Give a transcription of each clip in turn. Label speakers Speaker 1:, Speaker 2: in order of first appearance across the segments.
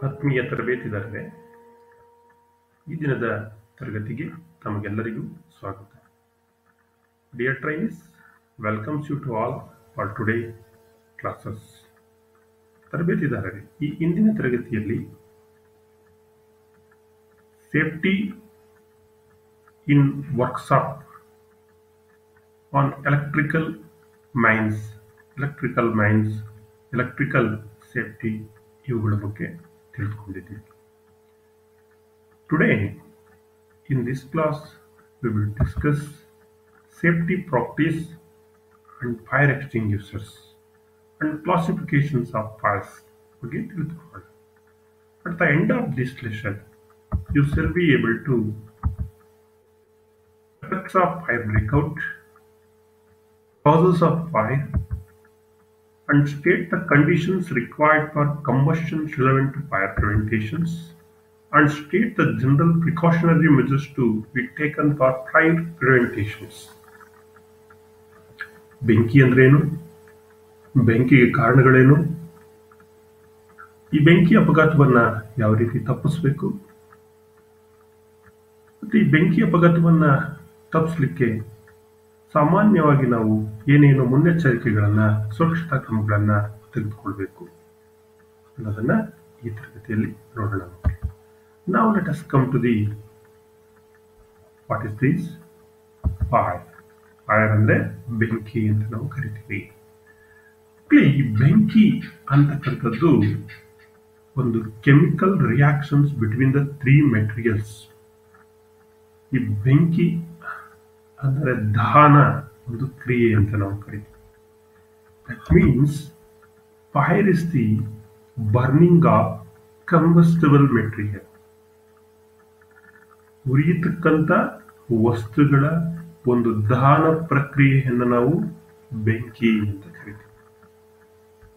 Speaker 1: ಆತ್ಮೀಯ ತರಬೇತಿದಾರರೇ, ಈ ದಿನದ ತರಗತಿಗೆ ತಮಗೆಲ್ಲರಿಗೂ ಸ್ವಾಗತ. Dear trainees, welcomes you to all for today classes. ತರಬೇತಿದಾರರೇ, ಈ ಇಂದಿನ ತರಗತಿಯಲ್ಲಿ safety in workshop on electrical safety ಇವುಗಳ ಬಗ್ಗೆ ತಿಳಿದುಕೊಂಡಿದ್ದೀವಿ. Today, in this class, we will discuss safety practice and fire extinguishers and classifications of fires. Okay, at the end of this lesson, you shall be able to effects of fire breakout, causes of fire, and state the conditions required for combustion relevant to fire preventations, and state the general precautionary measures to be taken for fire preventations. ಬೆಂಕಿ ಅಂದ್ರೇನು, ಬೆಂಕಿಗೆ ಕಾರಣಗಳೇನು, ಈ ಬೆಂಕಿ ಅಪಘಾತವನ್ನ ಯಾವ ರೀತಿ ತಪ್ಪಿಸಬೇಕು, ಮತ್ತು ಈ ಬೆಂಕಿ ಅಪಘಾತವನ್ನ ತಪ್ಪಿಸಲಿಕ್ಕೆ ಸಾಮಾನ್ಯವಾಗಿ ನಾವು ಏನೇನು ಮುನ್ನೆಚ್ಚರಿಕೆಗಳನ್ನ, ಸುರಕ್ಷತಾ ಕ್ರಮಗಳನ್ನ ತೆಗೆದುಕೊಳ್ಬೇಕು ಅನ್ನೋದನ್ನ ಈ ತರಗತಿಯಲ್ಲಿ ನೋಡೋಣ. Now let us come to the what is this? Fire. Fire ಅಂದ್ರೆ ಬೆಂಕಿ ಅಂತ ನಾವು ಕರಿತೀವಿ. ಈ ಬೆಂಕಿ ಅಂತಕ್ಕಂಥದ್ದು ಒಂದು chemical reactions between the three materials. ಈ ಬೆಂಕಿ ಅಂದರೆ ದಹನ ಒಂದು ಕ್ರಿಯೆ ಅಂತ ನಾವು ಕರಿತೀವಿ. That means fire is the burning of combustible material. ಉರಿಯತಕ್ಕಂಥ ವಸ್ತುಗಳ ಒಂದು ದಹನ ಪ್ರಕ್ರಿಯೆಯನ್ನು ನಾವು ಬೆಂಕಿ ಅಂತ ಕರಿತೀವಿ.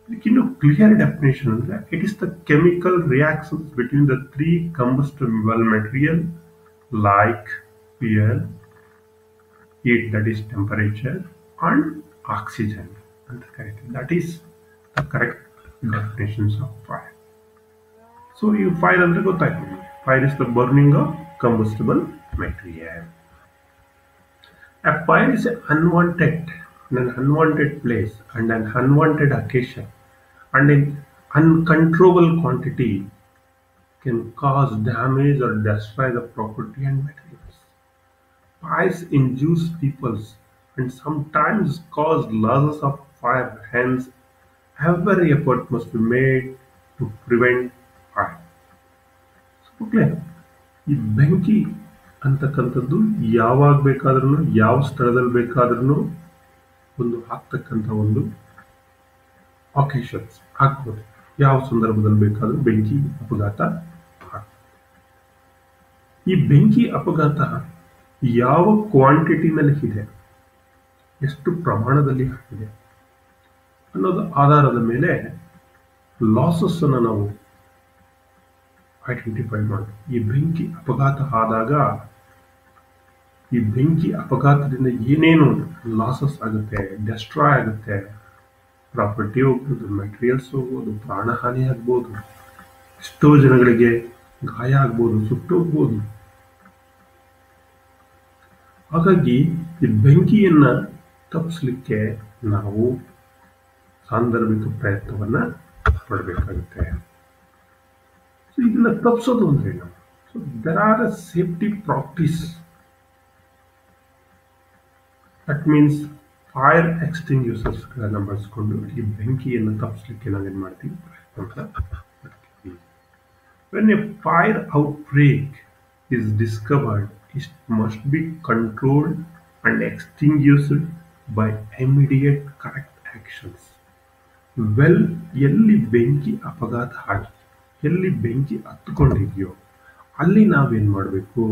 Speaker 1: ಇದಕ್ಕಿನ್ನು ಕ್ಲಿಯರ್ ಡೆಫಿನೇಷನ್ ಅಂದ್ರೆ it is the chemical reactions between the three combustible material like fuel, heat, that is temperature, and oxygen ಅಂತ ಕರಿತೀವಿ. That is the correct definitions of fire. So ಈ ಫೈರ್ ಅಂದ್ರೆ ಗೊತ್ತಾಯ್ತು, fire is the burning of combustible material. A fire is an unwanted place and an unwanted occasion and in uncontrollable quantity can cause damage or destroy the property and materials. Fires injure people and sometimes cause losses of fire. Hence, every effort must be made to prevent fire. So, clear? ಈ ಬೆಂಕಿ ಅಂತಕ್ಕಂಥದ್ದು ಯಾವಾಗ ಬೇಕಾದ್ರೂ, ಯಾವ ಸ್ಥಳದಲ್ಲಿ ಬೇಕಾದ್ರೂ ಒಂದು ಆಗ್ತಕ್ಕಂಥ ಒಂದು ಆಕೇಶನ್ಸ್ ಆಗ್ಬೋದು. ಯಾವ ಸಂದರ್ಭದಲ್ಲಿ ಬೇಕಾದ್ರೂ ಬೆಂಕಿ ಅಪಘಾತ ಆಗ್ತದೆ. ಈ ಬೆಂಕಿ ಅಪಘಾತ ಯಾವ ಕ್ವಾಂಟಿಟಿನಲ್ಲಿ ಇದೆ, ಎಷ್ಟು ಪ್ರಮಾಣದಲ್ಲಿ ಆಗಿದೆ ಅನ್ನೋದು ಆಧಾರದ ಮೇಲೆ ಲಾಸಸ್ ಅನ್ನು ನಾವು ಐಡೆಂಟಿಫೈ ಮಾಡಬೇಕು. ಈ ಬೆಂಕಿ ಅಪಘಾತ ಆದಾಗ ಈ ಬೆಂಕಿ ಅಪಘಾತದಿಂದ ಏನೇನು ಲಾಸಸ್ ಆಗುತ್ತೆ, ಡೆಸ್ಟ್ರಾಯ್ ಆಗುತ್ತೆ, ಪ್ರಾಪರ್ಟಿ ಹೋಗ್ಬೋದು, ಮೆಟೀರಿಯಲ್ಸ್ ಹೋಗ್ಬೋದು, ಪ್ರಾಣಹಾನಿ ಆಗ್ಬೋದು, ಎಷ್ಟೋ ಜನಗಳಿಗೆ ಗಾಯ ಆಗ್ಬೋದು, ಸುಟ್ಟೋಗ್ಬೋದು. ಹಾಗಾಗಿ ಈ ಬೆಂಕಿಯನ್ನ ತಪ್ಪಿಸ್ಲಿಕ್ಕೆ ನಾವು ಸಾಂದರ್ಭಿಕ ಪ್ರಯತ್ನವನ್ನ ಮಾಡಬೇಕಾಗುತ್ತೆ. ಇದನ್ನ ತಪ್ಪಿಸೋದು ಅಂದ್ರೆ ನಾವು there are a safety practice. That means fire extinguishers ಗಳನ್ನ ಬಳಸ್ಕೊಂಡು ಈ ಬೆಂಕಿಯನ್ನು ತಪ್ಪಿಸ್ಲಿಕ್ಕೆ ನಾವೇನ್ ಮಾಡ್ತೀವಿ, ಪ್ರಯತ್ನ ಮಾಡ್ತೀವಿ. When a fire outbreak is discovered, it must be controlled and extinguished by immediate correct actions. ಎಲ್ಲಿ ಬೆಂಕಿ ಅಪಘಾತ ಆಗಿ, ಎಲ್ಲಿ ಬೆಂಕಿ ಹತ್ಕೊಂಡಿದೆಯೋ ಅಲ್ಲಿ ನಾವೇನ್ ಮಾಡಬೇಕು,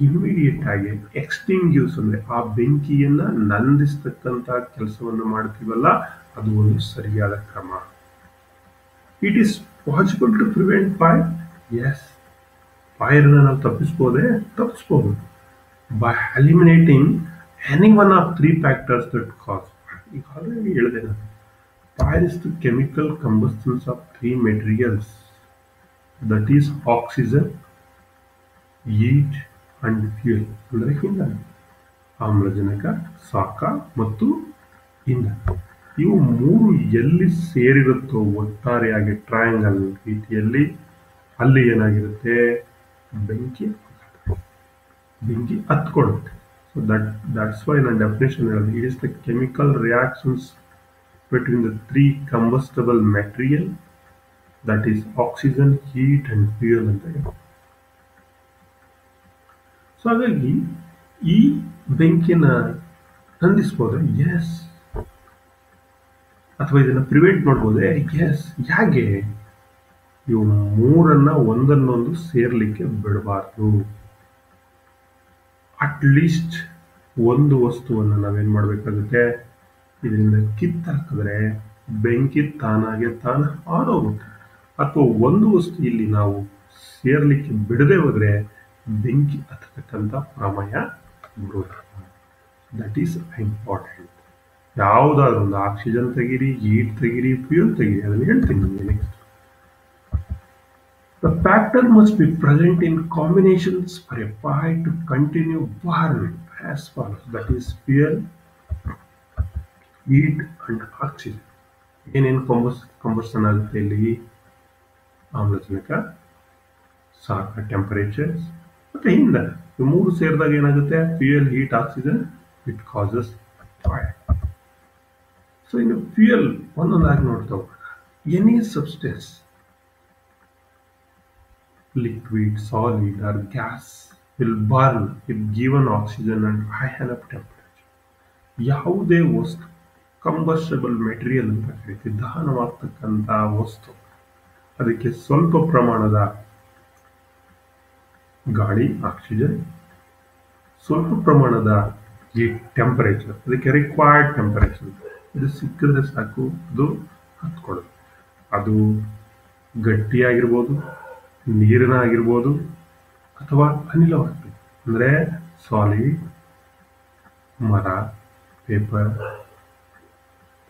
Speaker 1: ಇಮಿಡಿಯೇಟ್ ಆಗಿ ಎಕ್ಸ್ಟಿಂಗ್ಯೂಸ್ ಅಂದ್ರೆ ಆ ಬೆಂಕಿಯನ್ನ ನಂದಿಸ್ತಕ್ಕಂಥ ಕೆಲಸವನ್ನು ಮಾಡ್ತೀವಲ್ಲ, ಅದು ಒಂದು ಸರಿಯಾದ ಕ್ರಮ. It is possible to prevent fire. Yes, ಫೈರ್ನ ನಾವು ತಪ್ಪಿಸ್ಬೋದು by eliminating any one of three factors that cause. ಈಗ ಆಲ್ರೆಡಿ ಹೇಳಿದೆ ನಾನು, fire is the chemical combustions of three materials that is oxygen, heat and fuel ಅಂದರೆ ಇಂಧನ. ಆಮ್ಲಜನಕ, ಶಾಖ ಮತ್ತು ಇಂಧನ. ಇವು ಮೂರು ಎಲ್ಲಿ ಸೇರಿರುತ್ತೋ ಒಟ್ಟಾರೆಯಾಗಿ ಟ್ರಯಾಂಗಲ್ ರೀತಿಯಲ್ಲಿ ಅಲ್ಲಿ ಏನಾಗಿರುತ್ತೆ, ಬೆಂಕಿ ಹತ್ಕೊಳ್ಳುತ್ತೆ. ಸೊ ದಟ್ಸ್ ವೈ ನನ್ನ ಡೆಫಿನೇಷನ್ ಹೇಳೋದು, it is the chemical reactions between the three combustible material that is oxygen, heat and fuel ಅಂತ ಹೇಳಿ. ಸೊ ಹಾಗಾಗಿ ಈ ಬೆಂಕಿನ ನಂದಿಸ್ಬೋದೆ? ಎಸ್. ಅಥವಾ ಇದನ್ನು ಪ್ರಿವೆಂಟ್ ಮಾಡ್ಬೋದೆ? ಎಸ್. ಹೇಗೆ? ಇವು ಮೂರನ್ನ ಒಂದನ್ನೊಂದು ಸೇರ್ಲಿಕ್ಕೆ ಬಿಡಬಾರ್ದು. ಅಟ್ಲೀಸ್ಟ್ ಒಂದು ವಸ್ತುವನ್ನು ನಾವೇನ್ ಮಾಡಬೇಕಾಗುತ್ತೆ, ಇದರಿಂದ ಕಿತ್ತಾಕಿದ್ರೆ ಬೆಂಕಿ ತಾನಾಗೆ ಆರೋಗುತ್ತೆ. ಅಥವಾ ಒಂದು ವಸ್ತು ಇಲ್ಲಿ ನಾವು ಸೇರ್ಲಿಕ್ಕೆ ಬಿಡದೆ ಹೋದ್ರೆ ಬೆಂಕಿ ಹತ್ತತಕ್ಕಂಥ ಪ್ರಮೇಯ ಬರುವುದಿಲ್ಲ. That is important. ಯಾವುದಾದ್ರೂ ಒಂದು ಆಕ್ಸಿಜನ್ ತೆಗೀರಿ, ಹೀಟ್ ತೆಗೀರಿ, ಫ್ಯೂಯಲ್ ತೆಗೀರಿ, ಅದನ್ನು ಹೇಳ್ತೀನಿ ನಿಮಗೆ next. The factor must be present in combinations for a fire to continue burn as follows. That is fuel, heat and oxygen. ಏನೇನು ಕಂಬಸ್ಟನ್ ಆಗುತ್ತೆ ಇಲ್ಲಿ? ಆಮ್ಲಜನಕ, ಶಾಖ, ಟೆಂಪರೇಚರ್ಸ್ ಮತ್ತೆ ಇಂಧನ. ಈ ಮೂರು ಸೇರಿದಾಗ ಏನಾಗುತ್ತೆ? Fuel, heat, oxygen. It causes fire. So ಇನ್ನು ಫ್ಯೂಯಲ್ ಒಂದೊಂದಾಗಿ ನೋಡ್ತಾ ಹೋಗೋಣ. Any substance, liquid, solid or gas will burn if given oxygen and high enough temperature. ಯಾವುದೇ ವಸ್ತು ಕಂಬಸ್ಟಬಲ್ ಮೆಟೀರಿಯಲ್ ಅಂತ ಕರಿತೀವಿ, ದಹನವಾಗ್ತಕ್ಕಂಥ ವಸ್ತು, ಅದಕ್ಕೆ ಸ್ವಲ್ಪ ಪ್ರಮಾಣದ ಗಾಳಿ, ಆಕ್ಸಿಜನ್, ಸ್ವಲ್ಪ ಪ್ರಮಾಣದ ಹೀಟ್, ಟೆಂಪರೇಚರ್, ಅದಕ್ಕೆ ರಿಕ್ವೈರ್ಡ್ ಟೆಂಪರೇಚರ್, ಇದು ಸಿಕ್ಕಿದ್ರೆ ಸಾಕು, ಅದು ಹತ್ಕೊಳ್ಳೋದು. ಅದು ಗಟ್ಟಿಯಾಗಿರ್ಬೋದು, ನೀರಿನ ಆಗಿರ್ಬೋದು, ಅಥವಾ ಅನಿಲವಾಗಿರ್ಬೋದು. ಅಂದರೆ ಸಾಲಿಡ್, ಮರ, paper,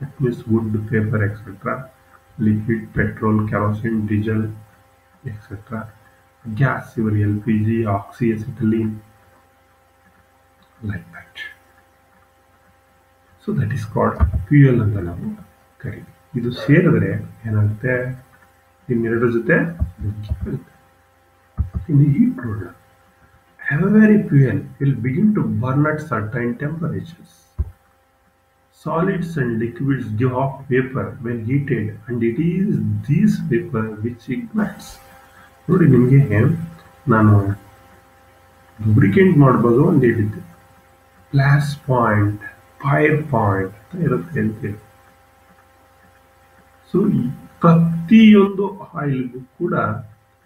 Speaker 1: that means wood, paper etcetera, liquid, petrol, kerosene, diesel etcetera, gas, ಇವರ್ LPG, oxy, acetylene, like that. So that is called fuel ಅಂತ ನಾವು ಕರೀತೀವಿ. ಇದು ಸೇರಿದ್ರೆ ಏನಾಗುತ್ತೆ? ಇನ್ನೆರಡರ ಜೊತೆ ಬೆಂಕಿ ಬರುತ್ತೆ. In the heat problem, every fuel will begin to burn at certain temperatures. Solids and liquids give off vapor when heated, and it is this vapor which ignites. ನೋಡಿ, ನಿಮಗೆ ನಾನು ಲೂಬ್ರಿಕೆಂಟ್ ಮಾಡ್ಬೋದು ಅಂತ ಹೇಳಿದ್ದೆ. ಫ್ಲಾಶ್ ಪಾಯಿಂಟ್, ಫೈರ್ ಪಾಯಿಂಟ್ ಅಂತ ಇರುತ್ತೆ ಅಂತೇಳಿ. So ಪ್ರತಿಯೊಂದು ಆಯಿಲ್ಗೂ ಕೂಡ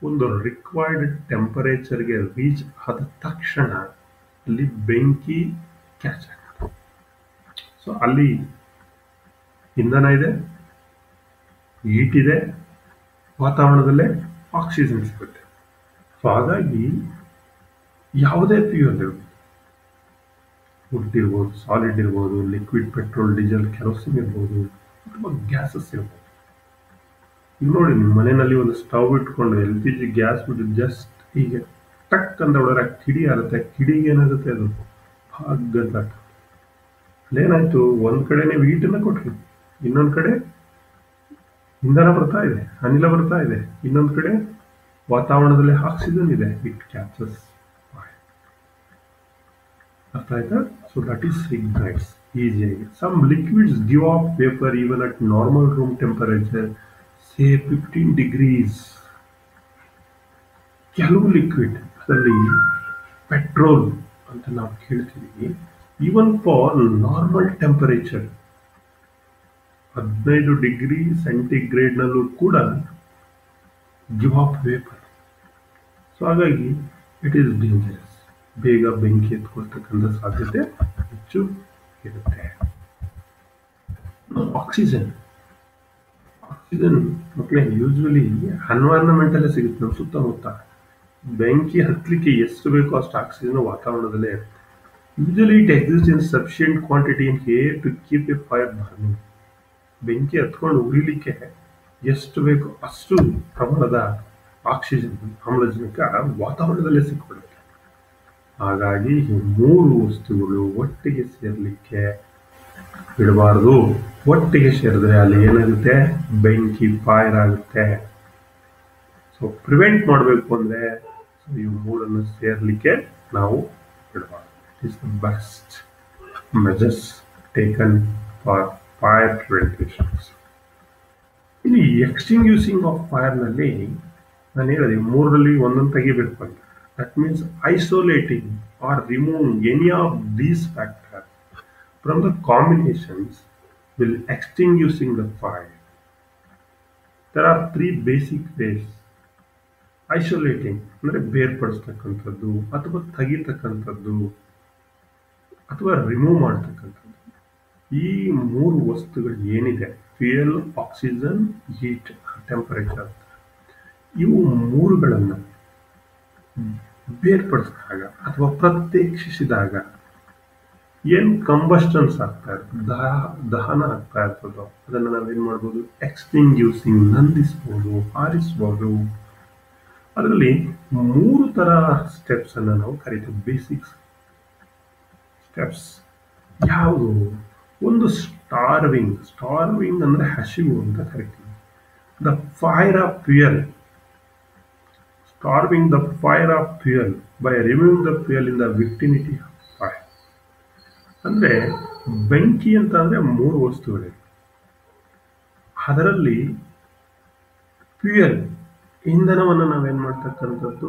Speaker 1: ಒಂದು ರಿಕ್ವೈರ್ಡ್ ಟೆಂಪರೇಚರ್ಗೆ ರೀಚ್ ಆದ ತಕ್ಷಣ ಅಲ್ಲಿ ಬೆಂಕಿ ಕ್ಯಾಚ್ ಆಗುತ್ತೆ. ಸೊ ಅಲ್ಲಿ ಇಂಧನ ಇದೆ, ಹೀಟ್ ಇದೆ, ವಾತಾವರಣದಲ್ಲೇ ಆಕ್ಸಿಜನ್ ಸಿಗುತ್ತೆ. ಸೊ ಹಾಗಾಗಿ ಯಾವುದೇ ಫ್ಯೂಯಲ್ ಇರ್ಬೋದು, ವುಡ್ ಇರ್ಬೋದು, ಸಾಲಿಡ್ ಇರ್ಬೋದು, ಲಿಕ್ವಿಡ್, ಪೆಟ್ರೋಲ್, ಡೀಸೆಲ್, ಕೆರೋಸಿನ್ ಇರ್ಬೋದು, ಅಥವಾ ಗ್ಯಾಸಸ್ ಇರ್ಬೋದು. ಈಗ ನೋಡಿ, ನಿಮ್ಮ ಮನೆಯಲ್ಲಿ ಒಂದು ಸ್ಟವ್ ಇಟ್ಕೊಂಡು LPG ಗ್ಯಾಸ್ ಬಿಟ್ಟು ಜಸ್ಟ್ ಹೀಗೆ ಟಕ್ ಅಂತ ಹೊಡೆದ್ರೆ ಕಿಡಿ ಆಗುತ್ತೆ. ಕಿಡಿಗೆ ಏನಾಗುತ್ತೆ? ಅದು ಹಾಗಂತ ಅಲ್ಲೇನಾಯ್ತು? ಒಂದ್ ಕಡೆ ನೀವು ಹೀಟನ್ನ ಕೊಟ್ರಿ, ಇನ್ನೊಂದ್ ಕಡೆ ಇಂಧನ ಬರ್ತಾ ಇದೆ, ಅನಿಲ ಬರ್ತಾ ಇದೆ, ಇನ್ನೊಂದ್ ಕಡೆ ವಾತಾವರಣದಲ್ಲಿ ಆಕ್ಸಿಜನ್ ಇದೆ. It catches fire. ಅರ್ಥ ಆಯ್ತಾ? ಸೊ ದಟ್ ಈಸ್ ignites ಈಸಿಯಾಗಿ. Some liquids give off vapour even at normal room temperature, say 15 degrees. ಕೆಲವು ಲಿಕ್ವಿಡ್, ಅದರಲ್ಲಿ ಪೆಟ್ರೋಲ್ ಅಂತ ನಾವು ಕೇಳ್ತೀವಿ, even for normal temperature 15 degree ಸೆಂಟಿಗ್ರೇಡ್ನಲ್ಲೂ ಕೂಡ ಗಿವ್ ಆಫ್ ವೇಪರ್. ಸೊ ಹಾಗಾಗಿ ಇಟ್ ಈಸ್ ಡೇಂಜರಸ್. ಬೇಗ ಬೆಂಕಿ ಎತ್ಕೊಳ್ತಕ್ಕಂಥ ಸಾಧ್ಯತೆ ಹೆಚ್ಚು ಇರುತ್ತೆ. ಆಕ್ಸಿಜನ್ ಮಕ್ಕಳೇ ಯೂಸ್ವಲಿ ಎನ್ವೈರನ್ಮೆಂಟಲ್ಲೇ ಸಿಗುತ್ತೆ, ನಮ್ಮ ಸುತ್ತಮುತ್ತ. ಬೆಂಕಿ ಹತ್ತಲಿಕ್ಕೆ ಎಷ್ಟು ಬೇಕೋ ಅಷ್ಟು ಆಕ್ಸಿಜನ್ ವಾತಾವರಣದಲ್ಲೇ ಇರುತ್ತೆ. Usually it exist in sufficient quantity in air to keep a fire burning. ಬೆಂಕಿ ಹತ್ಕೊಂಡು ಉರಿಲಿಕ್ಕೆ ಎಷ್ಟು ಬೇಕೋ ಅಷ್ಟು ಪ್ರಮಾಣದ ಆಕ್ಸಿಜನ್ ಆಮ್ಲಜನಕ ವಾತಾವರಣದಲ್ಲೇ ಸಿಕ್ಬಿಡುತ್ತೆ. ಹಾಗಾಗಿ ಈ ಮೂರು ವಸ್ತುಗಳು ಒಟ್ಟಿಗೆ ಸೇರ್ಲಿಕ್ಕೆ ಬಿಡಬಾರ್ದು. ಒಟ್ಟಿಗೆ ಸೇರಿದ್ರೆ ಅಲ್ಲಿ ಏನಾಗುತ್ತೆ, ಬೆಂಕಿ ಫೈರ್ ಆಗುತ್ತೆ. ಸೊ ಪ್ರಿವೆಂಟ್ ಮಾಡಬೇಕು ಅಂದ್ರೆ ಇವು ಮೂರನ್ನು ಸೇರ್ಲಿಕ್ಕೆ ನಾವು ಬಿಡಬಾರ್ದು. It is the best measures taken for fire preventions. ಇನ್ನು ಎಕ್ಸ್ಟಿಂಗ್ಯೂಸಿಂಗ್ ಆಫ್ ಫೈರ್ ನಲ್ಲಿ ನಾನು ಹೇಳಿದೆ ಮೂರರಲ್ಲಿ ಒಂದೊಂದು ತೆಗಿಬೇಕು ಅಂತ. That means isolating or removing any of these factor from the combinations will extinguishing the fire. There are 3 basic ways. Isolating ಅಂದ್ರೆ ಬೇರ್ಪಡಿಸ್ತಕ್ಕಂಥದ್ದು, ಅಥವಾ ತೆಗಿತಕ್ಕಂಥದ್ದು, ಅಥವಾ ರಿಮೂವ್ ಮಾಡ್ತಕ್ಕಂಥದ್ದು. ಈ ಮೂರು ವಸ್ತುಗಳು ಏನಿದೆ, ಫ್ಯೂಯಲ್, ಆಕ್ಸಿಜನ್, ಹೀಟ್, ಟೆಂಪರೇಚರ್, ಇವು ಮೂರುಗಳನ್ನು ಬೇರ್ಪಡಿಸಿದಾಗ ಅಥವಾ ಪ್ರತ್ಯೇಕಿಸಿದಾಗ ಏನ್ ಕಂಬಸ್ಟನ್ಸ್ ಆಗ್ತಾ ಇರ್ತದೆ, ದಹನ ಆಗ್ತಾ ಇರ್ತದೋ ಅದನ್ನು ನಾವೇನ್ ಮಾಡ್ಬೋದು, ಎಕ್ಸ್ಟಿಂಗ್ಯೂಸಿಂಗ್, ನಂದಿಸ್ಬೋದು, ಹಾರಿಸ್ಬೋದು. ಅದರಲ್ಲಿ 3 ತರ ಸ್ಟೆಪ್ಸ್ ಅನ್ನ ನಾವು ಕರಿತೀವಿ, ಬೇಸಿಕ್ ಸ್ಟೆಪ್ಸ್. ಯಾವುದು? ಒಂದು ಸ್ಟಾರ್ವಿಂಗ್ ಅಂದ್ರೆ ಹಸಿವು ಅಂತ ಕರಿತೀವಿ. The fire of fuel, starving the fire of fuel by removing the fuel in the vicinity of fire. ಅಂದ್ರೆ ಬೆಂಕಿ ಅಂತ ಅಂದ್ರೆ 3 ವಸ್ತುಗಳಿವೆ. ಅದರಲ್ಲಿ ಫ್ಯೂಯಲ್, ಇಂಧನವನ್ನು ನಾವೇನ್ ಮಾಡ್ತಕ್ಕಂಥದ್ದು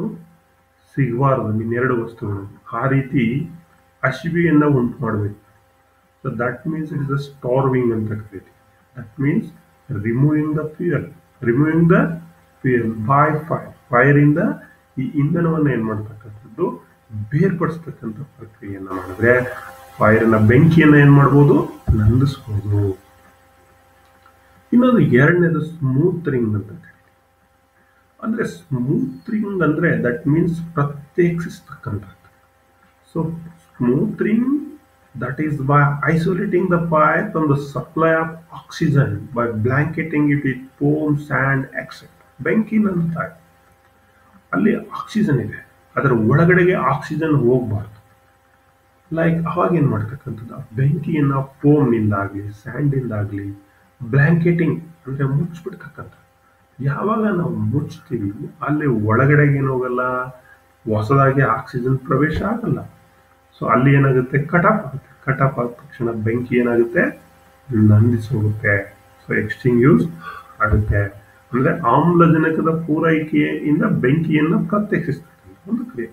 Speaker 1: ಸಿಗಬಾರದು ಇನ್ನೆರಡು ವಸ್ತುಗಳು. ಆ ರೀತಿ ಹಸಿವೆಯನ್ನ ಉಂಟು ಮಾಡಬೇಕು. So that means it is the starving ಅಂತ ಕರಿತೀವಿ. That means removing the fuel by fire ಇಂದ ಈ ಇಂಧನವನ್ನು ಏನ್ ಮಾಡ್ತಕ್ಕಂಥದ್ದು ಬೇರ್ಪಡಿಸ್ತಕ್ಕಂಥ ಪ್ರಕ್ರಿಯೆಯನ್ನ ಮಾಡಿದ್ರೆ ಫೈರ್ನ ಬೆಂಕಿಯನ್ನ ಏನ್ ಮಾಡ್ಬೋದು, ನಂದಿಸ್ಬೋದು. ಇನ್ನೊಂದು ಎರಡನೇದು ಸ್ಮೂತ್ರಿಂಗ್ ಅಂತ ಕರಿತೀವಿ. ಅಂದ್ರೆ ಸ್ಮೂತ್ರಿಂಗ್ ಅಂದ್ರೆ ದಟ್ ಮೀನ್ಸ್ ಪ್ರತ್ಯೇಕಿಸ್ತಕ್ಕಂಥದ್ದು. So smothering, that is by isolating the fire from the supply of oxygen by blanketing it with foam, sand, etc. ಬೆಂಕಿ ನಂದುತ್ತಾರೆ, ಅಲ್ಲಿ ಆಕ್ಸಿಜನ್ ಇದೆ, ಅದರ ಒಳಗಡೆಗೆ ಆಕ್ಸಿಜನ್ ಹೋಗಬಾರ್ದು. ಲೈಕ್ ಅವಾಗ ಏನ್ ಮಾಡ್ತಕ್ಕಂಥದ್ದು, ಬೆಂಕಿಯನ್ನ ಫೋಮ್ನಿಂದಾಗ್ಲಿ, ಸ್ಯಾಂಡಿಂದಾಗ್ಲಿ ಬ್ಲಾಂಕೆಟಿಂಗ್ ಅಂದ್ರೆ ಮುಚ್ಚಿಬಿಡ್ತಕ್ಕಂಥ. ಯಾವಾಗ ನಾವು ಮುಚ್ತೀವಿ ಅಲ್ಲಿ ಒಳಗಡೆಗೆ ಏನಾಗಲ್ಲ, ಹೊಸದಾಗಿ ಆಕ್ಸಿಜನ್ ಪ್ರವೇಶ ಆಗಲ್ಲ. ಸೊ ಅಲ್ಲಿ ಏನಾಗುತ್ತೆ, ಕಟಾಪ್ ಆಗುತ್ತೆ. ಕಟಾಪ್ ಆದ ತಕ್ಷಣ ಬೆಂಕಿ ಏನಾಗುತ್ತೆ, ನಂದಿಸಿ ಹೋಗುತ್ತೆ. ಸೊ ಎಕ್ಸ್ಟಿಂಗ್ಯೂಸ್ ಆಗುತ್ತೆ. ಅಂದ್ರೆ ಆಮ್ಲಜನಕದ ಪೂರೈಕೆಯಿಂದ ಬೆಂಕಿಯನ್ನ ಪ್ರತ್ಯೇಕಿಸ್ತಕ್ಕಂಥ ಒಂದು ಕ್ರಿಯೆ.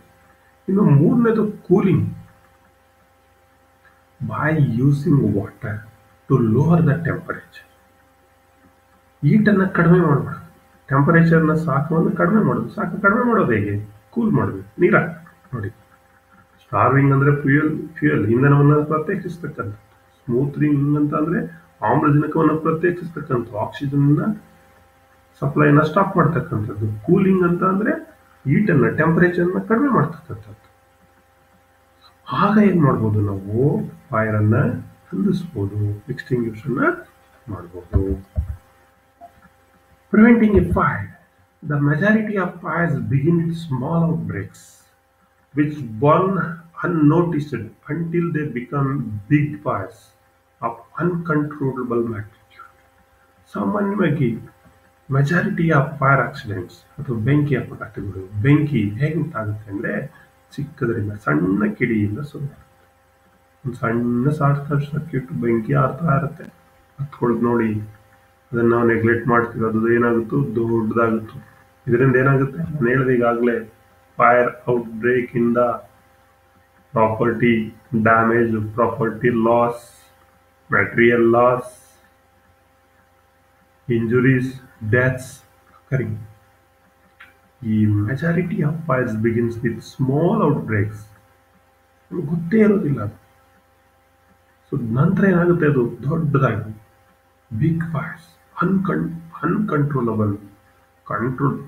Speaker 1: ಇನ್ನು ಮೂರನೇದು cooling by using water to lower the temperature. ಹೀಟನ್ನು ಕಡಿಮೆ ಮಾಡಬಾರ್ದು, ಟೆಂಪರೇಚರ್ನ ಸಾಕವನ್ನು ಕಡಿಮೆ ಮಾಡೋದು. ಕಡಿಮೆ ಮಾಡೋದು ಹೇಗೆ? ಕೂಲ್ ಮಾಡಬೇಕು, ನೀರು ಹಾಕಬೇಕು. ನೋಡಿ, ಸ್ಟಾರ್ವಿಂಗ್ ಅಂದ್ರೆ ಫ್ಯೂಯಲ್ ಇಂಧನವನ್ನು ಪ್ರತ್ಯೇಕಿಸ್ತಕ್ಕಂಥ. ಸ್ಮೂತ್ರಿಂಗ್ ಅಂತ ಅಂದ್ರೆ ಆಮ್ಲಜನಕವನ್ನು ಪ್ರತ್ಯೇಕಿಸ್ತಕ್ಕಂಥ, ಆಕ್ಸಿಜನ್ ಸಪ್ಲೈನ ಸ್ಟಾಪ್ ಮಾಡ್ತಕ್ಕಂಥದ್ದು. ಕೂಲಿಂಗ್ ಅಂತ ಅಂದ್ರೆ ಹೀಟನ್ನ, ಟೆಂಪರೇಚರ್ನ ಕಡಿಮೆ ಮಾಡ್ತಕ್ಕಂಥದ್ದು. ಆಗ ಏನ್ ಮಾಡ್ಬೋದು, ನಾವು ಫೈರ್ ಅನ್ನ ನಂದಿಸ್ಬೋದು, ಎಕ್ಸ್ಟಿಂಗ್ಯೂಷನ್ ಮಾಡ್ಬೋದು. Preventing A fire. The majority of fires begin with small outbreaks which burn unnoticed until they become big fires of uncontrollable magnitude. ಸಾಮಾನ್ಯವಾಗಿ ಮೆಜಾರಿಟಿ ಆಫ್ ಫೈರ್ ಆಕ್ಸಿಡೆಂಟ್ಸ್ ಅಥವಾ ಬೆಂಕಿ ಅಪಘಾತಗಳು, ಬೆಂಕಿ ಹೇಗೆ ಉಂಟಾಗುತ್ತೆ ಅಂದ್ರೆ ಚಿಕ್ಕದರಿಂದ, ಸಣ್ಣ ಕಿಡಿಯಿಂದ ಶುರು. ಒಂದು ಸಣ್ಣ ಶಾರ್ಟ್ ಸರ್ಕ್ಯೂಟ್ ಬೆಂಕಿ ಆರ್ತಾ ಇರುತ್ತೆ, ಹತ್ಕೊಳ್ಳೋದು ನೋಡಿ, ಅದನ್ನ ನಾವು ನೆಗ್ಲೆಕ್ಟ್ ಮಾಡ್ತೀವಿ, ಅದು ಏನಾಗುತ್ತೋ ದೊಡ್ಡದಾಗುತ್ತೋ. ಇದರಿಂದ ಏನಾಗುತ್ತೆ, ನಾನು ಹೇಳಿದೆ ಈಗಾಗಲೇ, ಫೈರ್ ಔಟ್ ಬ್ರೇಕ್ ಇಂದ property damage, property loss, material loss, injuries, deaths occurring. ಈ majority of fires begins with small outbreaks. ನಮ್ಗೆ ಗೊತ್ತೇ ಇರೋದಿಲ್ಲ ಅದು. ಸೊ ನಂತರ ಏನಾಗುತ್ತೆ, ಅದು ದೊಡ್ಡದಾಗಿ ಬಿಗ್ ಫೈರ್ಸ್, ಅನ್ಕಂಟ್ರೋಲಬಲ್.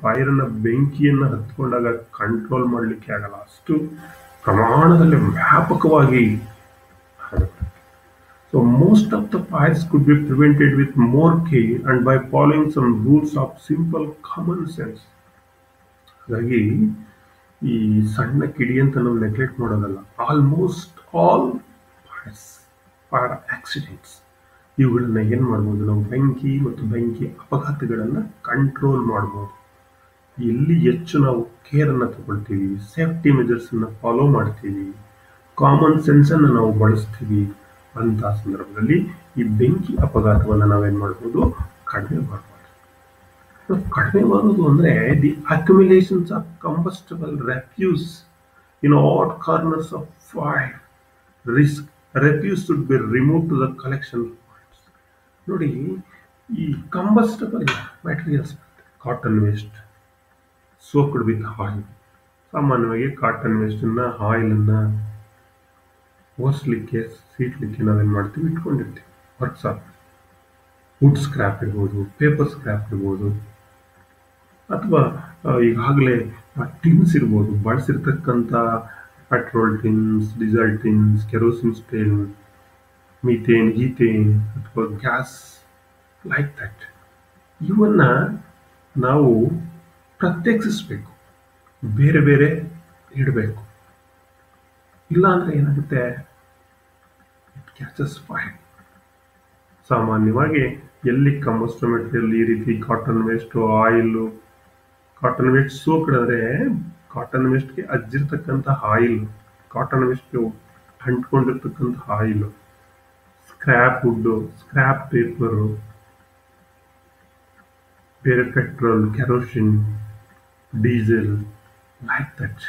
Speaker 1: ಫೈರನ್ನ, ಬೆಂಕಿಯನ್ನ ಹತ್ಕೊಂಡಾಗ ಕಂಟ್ರೋಲ್ ಮಾಡಲಿಕ್ಕೆ ಆಗಲ್ಲ, ಅಷ್ಟು ಪ್ರಮಾಣದಲ್ಲಿ ವ್ಯಾಪಕವಾಗಿ ಹರಡುತ್ತೆ. So most of the fires could be prevented with more care and by following some rules of simple common sense. ಹಾಗಾಗಿ ಈ ಸಣ್ಣ ಕಿಡಿ ಅಂತ ನಾವು ನೆಗ್ಲೆಕ್ಟ್ ಮಾಡೋದಲ್ಲ. Almost all fires, fire accidents, ಇವುಗಳನ್ನ ಏನು ಮಾಡ್ಬೋದು ನಾವು, ಬೆಂಕಿ ಮತ್ತು ಬೆಂಕಿ ಅಪಘಾತಗಳನ್ನು ಕಂಟ್ರೋಲ್ ಮಾಡ್ಬೋದು. ಎಲ್ಲಿ ಹೆಚ್ಚು ನಾವು ಕೇರನ್ನು ತಗೊಳ್ತೀವಿ, ಸೇಫ್ಟಿ ಮೆಜರ್ಸನ್ನು ಫಾಲೋ ಮಾಡ್ತೀವಿ, ಕಾಮನ್ ಸೆನ್ಸನ್ನು ನಾವು ಬಳಸ್ತೀವಿ, ಅಂತ ಸಂದರ್ಭದಲ್ಲಿ ಈ ಬೆಂಕಿ ಅಪಘಾತವನ್ನು ನಾವೇನು ಮಾಡ್ಬೋದು, ಕಡಿಮೆ ಮಾಡ್ಬೋದು. ಕಡಿಮೆ ಮಾಡೋದು ಅಂದರೆ the accumulations of combustible refuse in all corners of fire risk. Refuse should be remove to the collection points. ನೋಡಿ, ಈ combustible materials, cotton waste soaked with oil. ಸಾಮಾನ್ಯವಾಗಿ ಕಾಟನ್ ವೇಸ್ಟನ್ನು, ಆಯಿಲನ್ನು ಒರೆಸ್ಲಿಕ್ಕೆ, ಸೀಟ್ಲಿಕ್ಕೆ ನಾವೇನು ಮಾಡ್ತೀವಿ, ಇಟ್ಕೊಂಡಿರ್ತೀವಿ. ವರ್ಕ್ಸಾಪ್ ವುಡ್ ಸ್ಕ್ರ್ಯಾಪ್ ಇರ್ಬೋದು, ಪೇಪರ್ ಸ್ಕ್ರ್ಯಾಪ್ ಇರ್ಬೋದು, ಅಥವಾ ಈಗಾಗಲೇ ಟಿನ್ಸ್ ಇರ್ಬೋದು, ಬಳಸಿರ್ತಕ್ಕಂಥ petrol tins, diesel tins, kerosene stain, methane, ethane ಅಥವಾ ಗ್ಯಾಸ್, ಲೈಕ್ ದಟ್. ಇವನ್ನ ನಾವು ಪ್ರತ್ಯೇಕಿಸಬೇಕು, ಬೇರೆ ಬೇರೆ ಇಡಬೇಕು. ಇಲ್ಲ ಅಂದರೆ ಏನಾಗುತ್ತೆ, ಇಟ್ ಕ್ಯಾಚಸ್ ಫೈರ್. ಸಾಮಾನ್ಯವಾಗಿ ಎಲ್ಲಿ ಕಂಬಸ್ಟಬಲ್ ಮೆಟೀರಿಯಲ್ ಈ ರೀತಿ cotton waste, oil, cotton waste soaked ಅಂದರೆ ಕಾಟನ್ ವೇಸ್ಟ್ಗೆ ಅಜ್ಜಿರ್ತಕ್ಕಂಥ ಆಯಿಲ್, ಕಾಟನ್ ವೇಸ್ಟ್ಗೆ ಅಂಟ್ಕೊಂಡಿರ್ತಕ್ಕಂಥ oil, scrap wood, scrap paper, ಬೇರೆ petrol, kerosene, diesel, like that.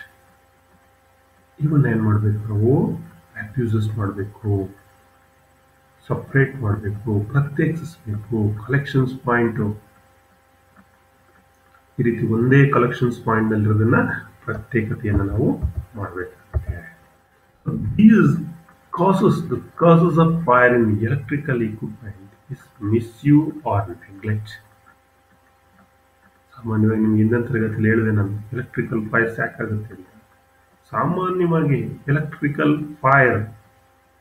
Speaker 1: ಇವನ್ನ ಏನು ಮಾಡಬೇಕು ನಾವು, ರೆಫ್ಯೂಸಸ್ ಮಾಡಬೇಕು, ಸಪ್ರೇಟ್ ಮಾಡಬೇಕು, ಪ್ರತ್ಯೇಕಿಸಬೇಕು. ಕಲೆಕ್ಷನ್ಸ್ ಪಾಯಿಂಟು ಈ ರೀತಿ ಒಂದೇ ಕಲೆಕ್ಷನ್ಸ್ ಪಾಯಿಂಟ್ನಲ್ಲಿರೋದನ್ನ ಪ್ರತ್ಯೇಕತೆಯನ್ನು ನಾವು ಮಾಡಬೇಕಾಗುತ್ತೆ. These the causes of fire in electrical equipment is misuse or neglect. ಸಾಮಾನ್ಯವಾಗಿ ನಿಮ್ಗೆ ಹಿಂದಿನ ತರಗತಿಯಲ್ಲಿ ಹೇಳಿದೆ ನಾನು, ಎಲೆಕ್ಟ್ರಿಕಲ್ ಫೈರ್ಸ್ ಯಾಕಾಗುತ್ತೆ ಅಂತ. ಸಾಮಾನ್ಯವಾಗಿ ಎಲೆಕ್ಟ್ರಿಕಲ್ ಫೈರ್,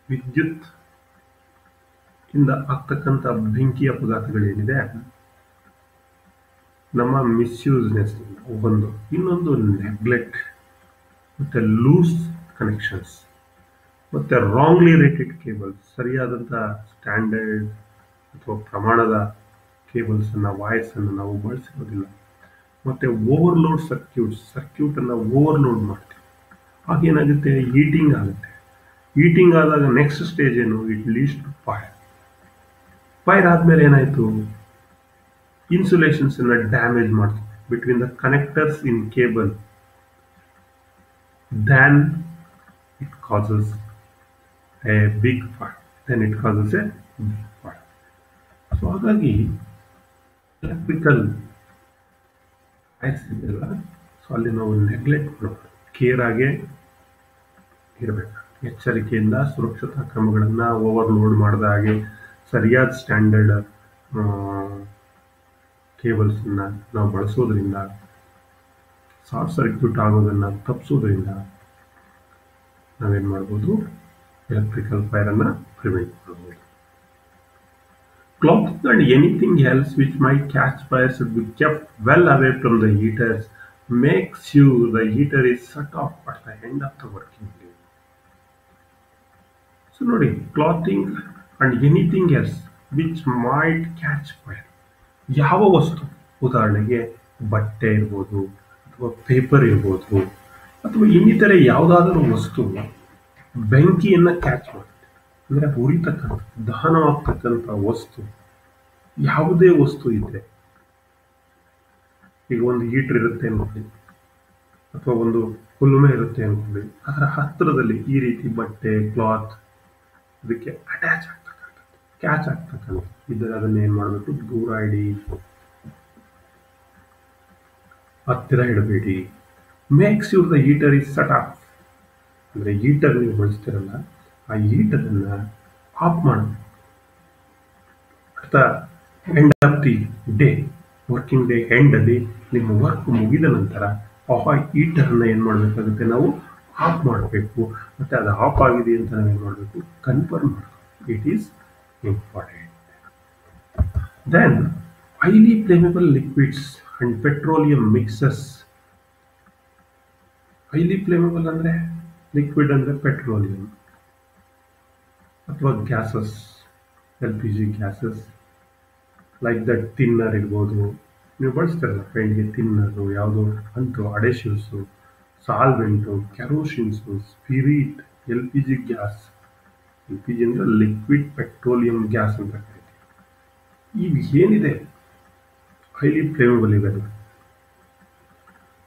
Speaker 1: ವಿದ್ಯುತ್ ಇಂದ ಆಗ್ತಕ್ಕಂಥ ಬೆಂಕಿ ಅಪಘಾತಗಳೇನಿದೆ, ನಮ್ಮ ಮಿಸ್ಯೂಸ್ನೆಸ್ ಒಂದು, ಇನ್ನೊಂದು ನೆಗ್ಲೆಕ್ಟ್, ಮತ್ತು ಲೂಸ್ ಕನೆಕ್ಷನ್ಸ್, ಮತ್ತು ರಾಂಗ್ಲಿ ರೇಟೆಡ್ ಕೇಬಲ್ಸ್, ಸರಿಯಾದಂಥ ಸ್ಟ್ಯಾಂಡರ್ಡ್ ಅಥವಾ ಪ್ರಮಾಣದ ಕೇಬಲ್ಸನ್ನು, ವಾಯರ್ಸನ್ನು ನಾವು ಬಳಸಿರೋದಿಲ್ಲ, ಮತ್ತು ಓವರ್ಲೋಡ್ ಸರ್ಕ್ಯೂಟನ್ನು ಓವರ್ಲೋಡ್ ಮಾಡ್ತೀವಿ. ಆಗೇನಾಗುತ್ತೆ, ಹೀಟಿಂಗ್ ಆಗುತ್ತೆ. ಹೀಟಿಂಗ್ ಆದಾಗ ನೆಕ್ಸ್ಟ್ ಸ್ಟೇಜ್ ಏನು, it leads to fire. Fire ಆದಮೇಲೆ ಏನಾಯಿತು, ಇನ್ಸುಲೇಷನ್ಸನ್ನು ಡ್ಯಾಮೇಜ್ ಮಾಡ್ತೀವಿ between the connectors in cable, then it causes a big fire. So ಹಾಗಾಗಿ ಎಲೆಕ್ಟ್ರಿಕಲ್ ಫೈರ್ಸ್ ಇದೆಯಲ್ಲ, ಸೊ ಅಲ್ಲಿ ನಾವು ನೆಗ್ಲೆಕ್ಟ್ ಮಾಡಬಾರ್ದು, ಕೇರ್ ಆಗೇ ಇರಬೇಕು. ಎಚ್ಚರಿಕೆಯಿಂದ ಸುರಕ್ಷತಾ ಕ್ರಮಗಳನ್ನು ಓವರ್ಲೋಡ್ ಮಾಡಿದ ಹಾಗೆ ಸರಿಯಾದ ಸ್ಟ್ಯಾಂಡರ್ಡ್ ಕೇಬಲ್ಸನ್ನು ನಾವು ಬಳಸೋದ್ರಿಂದ, ಶಾರ್ಟ್ ಸರ್ಕ್ಯೂಟ್ ಆಗೋದನ್ನು ತಪ್ಪಿಸೋದ್ರಿಂದ ನಾವೇನು ಮಾಡ್ಬೋದು, ಎಲೆಕ್ಟ್ರಿಕಲ್ ಫೈರನ್ನು ಪ್ರಿವೆಂಟ್ ಮಾಡ್ಬೋದು. Clothing and anything else which might catch fire should be kept well away from the heaters. Make sure the heater is shut off at the end of the working day. So ನೋಡಿ, clothing and anything else which might catch fire, ಯಾವ ವಸ್ತು, ಉದಾಹರಣೆಗೆ ಬಟ್ಟೆ ಇರ್ಬೋದು, ಅಥವಾ paper ಇರ್ಬೋದು, ಅಥವಾ ಇನ್ನಿತರೆ ಯಾವುದಾದರೂ ವಸ್ತು ಬೆಂಕಿಯನ್ನು ಕ್ಯಾಚ್ ಮಾಡುತ್ತೆ, ಅಂದರೆ ಉರಿತಕ್ಕಂಥ, ದಹನವಾಗ್ತಕ್ಕಂಥ ವಸ್ತು, ಯಾವುದೇ ವಸ್ತು ಇದೆ. ಈಗ ಒಂದು ಹೀಟರ್ ಇರುತ್ತೆ ಅನ್ಕೊಳ್ಳಿ, ಅಥವಾ ಒಂದು ಕುಲುಮೆ ಇರುತ್ತೆ ಅನ್ಕೊಳ್ಳಿ, ಅದರ ಹತ್ತಿರದಲ್ಲಿ ಈ ರೀತಿ ಬಟ್ಟೆ, ಕ್ಲಾತ್ ಇದಕ್ಕೆ ಅಟ್ಯಾಚ್ ಆಗ್ತಕ್ಕಂಥದ್ದು, ಕ್ಯಾಚ್ ಆಗ್ತಕ್ಕಂಥದ್ದು ಇದ್ದರೆ ಅದನ್ನ ಏನು ಮಾಡಬೇಕು, ದೂರ ಇಡಿ, ಹತ್ತಿರ ಇಡಬೇಡಿ. Makes your the heater is shut off, ಅಂದರೆ ಹೀಟರ್ ನೀವು ಬಳಸ್ತಿರಲ್ಲ, ಆ ಹೀಟರನ್ನು ಆಫ್ ಮಾಡಬೇಕು. At the end of the day, working day ಎಂಡಲ್ಲಿ ನಿಮ್ಮ ವರ್ಕ್ ಮುಗಿದ ನಂತರ ಆ ಹೀಟರನ್ನು ಏನು ಮಾಡಬೇಕಾಗುತ್ತೆ, ನಾವು ಆಫ್ ಮಾಡಬೇಕು. ಮತ್ತು ಅದು ಆಫ್ ಆಗಿದೆ ಅಂತ ನಾವೇನು ಮಾಡಬೇಕು, ಕನ್ಫರ್ಮ್ ಮಾಡಬೇಕು. It is important. Then highly flammable liquids and petroleum mixes highly flammable ಅಂದರೆ ಲಿಕ್ವಿಡ್ ಅಂದರೆ ಪೆಟ್ರೋಲಿಯಂ ಅಥವಾ gases, L P G gases like that. Thinner ಇರ್ಬೋದು, ನೀವು ಬಳಸ್ತಾರಲ್ಲ ಪೇಂಟ್ಗೆ ತಿನ್ನರು, ಯಾವುದೋ ಅಂಟು adhesives, solvent, kerosenes, spirit, L P G gas. L P G ಅಂದರೆ ಲಿಕ್ವಿಡ್ ಪೆಟ್ರೋಲಿಯಂ ಗ್ಯಾಸ್ ಅಂತ ಕರೀತೀವಿ. ಇವು ಏನಿದೆ ಹೈಲಿ ಫ್ಲೇಮೇಬಲ್ ಇವೆಲ್ಲ.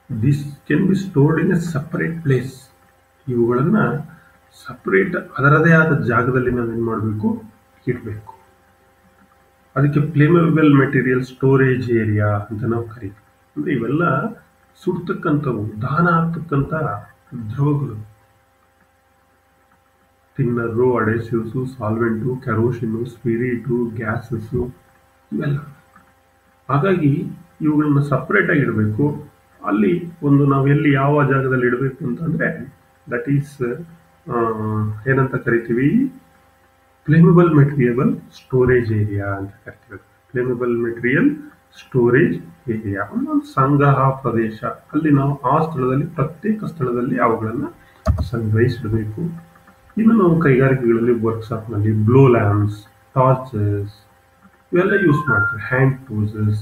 Speaker 1: This can be stored in a separate place. ಇವುಗಳನ್ನು ಸಪರೇಟ್ ಅದರದೇ ಆದ ಜಾಗದಲ್ಲಿ ನಾವೇನು ಮಾಡಬೇಕು, ಇಡಬೇಕು. ಅದಕ್ಕೆ ಫ್ಲೇಮೇಬಲ್ ಮೆಟೀರಿಯಲ್ ಸ್ಟೋರೇಜ್ ಏರಿಯಾ ಅಂತ ನಾವು ಕರಿತೀವಿ. ಅಂದರೆ ಇವೆಲ್ಲ ಸುಡ್ತಕ್ಕಂಥವು, ದಹನ ಆಗ್ತಕ್ಕಂಥ ದ್ರವಗಳು. ತಿನ್ನರು, ಅಡೆಸಿವ್ಸು, ಸಾಲ್ವೆಂಟು, ಕೆರೋಸಿನು, ಸ್ಪಿರಿಟು, ಗ್ಯಾಸಸ್ಸು ಇವೆಲ್ಲ. ಹಾಗಾಗಿ ಇವುಗಳನ್ನ ಸಪ್ರೇಟಾಗಿ ಇಡಬೇಕು. ಅಲ್ಲಿ ಒಂದು ನಾವು ಎಲ್ಲಿ ಯಾವ ಜಾಗದಲ್ಲಿ ಇಡಬೇಕು ಅಂತಂದರೆ ದಟ್ ಈಸ್ ಏನಂತ ಕರಿತೀವಿ, ಫ್ಲೇಮೇಬಲ್ ಮೆಟೀರಿಯಲ್ ಸ್ಟೋರೇಜ್ ಏರಿಯಾ ಅಂತ ಕರಿತೀವಿ. ಫ್ಲೇಮೇಬಲ್ ಮೆಟೀರಿಯಲ್ ಸ್ಟೋರೇಜ್ ಏರಿಯಾ ಒಂದೊಂದು ಸಂಗ್ರಹ ಪ್ರದೇಶ. ಅಲ್ಲಿ ನಾವು ಆ ಸ್ಥಳದಲ್ಲಿ ಪ್ರತ್ಯೇಕ ಸ್ಥಳದಲ್ಲಿ ಅವುಗಳನ್ನು ಸಂಗ್ರಹಿಸಿಡಬೇಕು. ಇನ್ನು ನಾವು ಕೈಗಾರಿಕೆಗಳಲ್ಲಿ ವರ್ಕ್ಶಾಪ್ನಲ್ಲಿ ಬ್ಲೋ ಲ್ಯಾಂಪ್ಸ್, ಟಾರ್ಚಸ್ ಇವೆಲ್ಲ ಯೂಸ್ ಮಾಡ್ತೀವಿ. Hand tools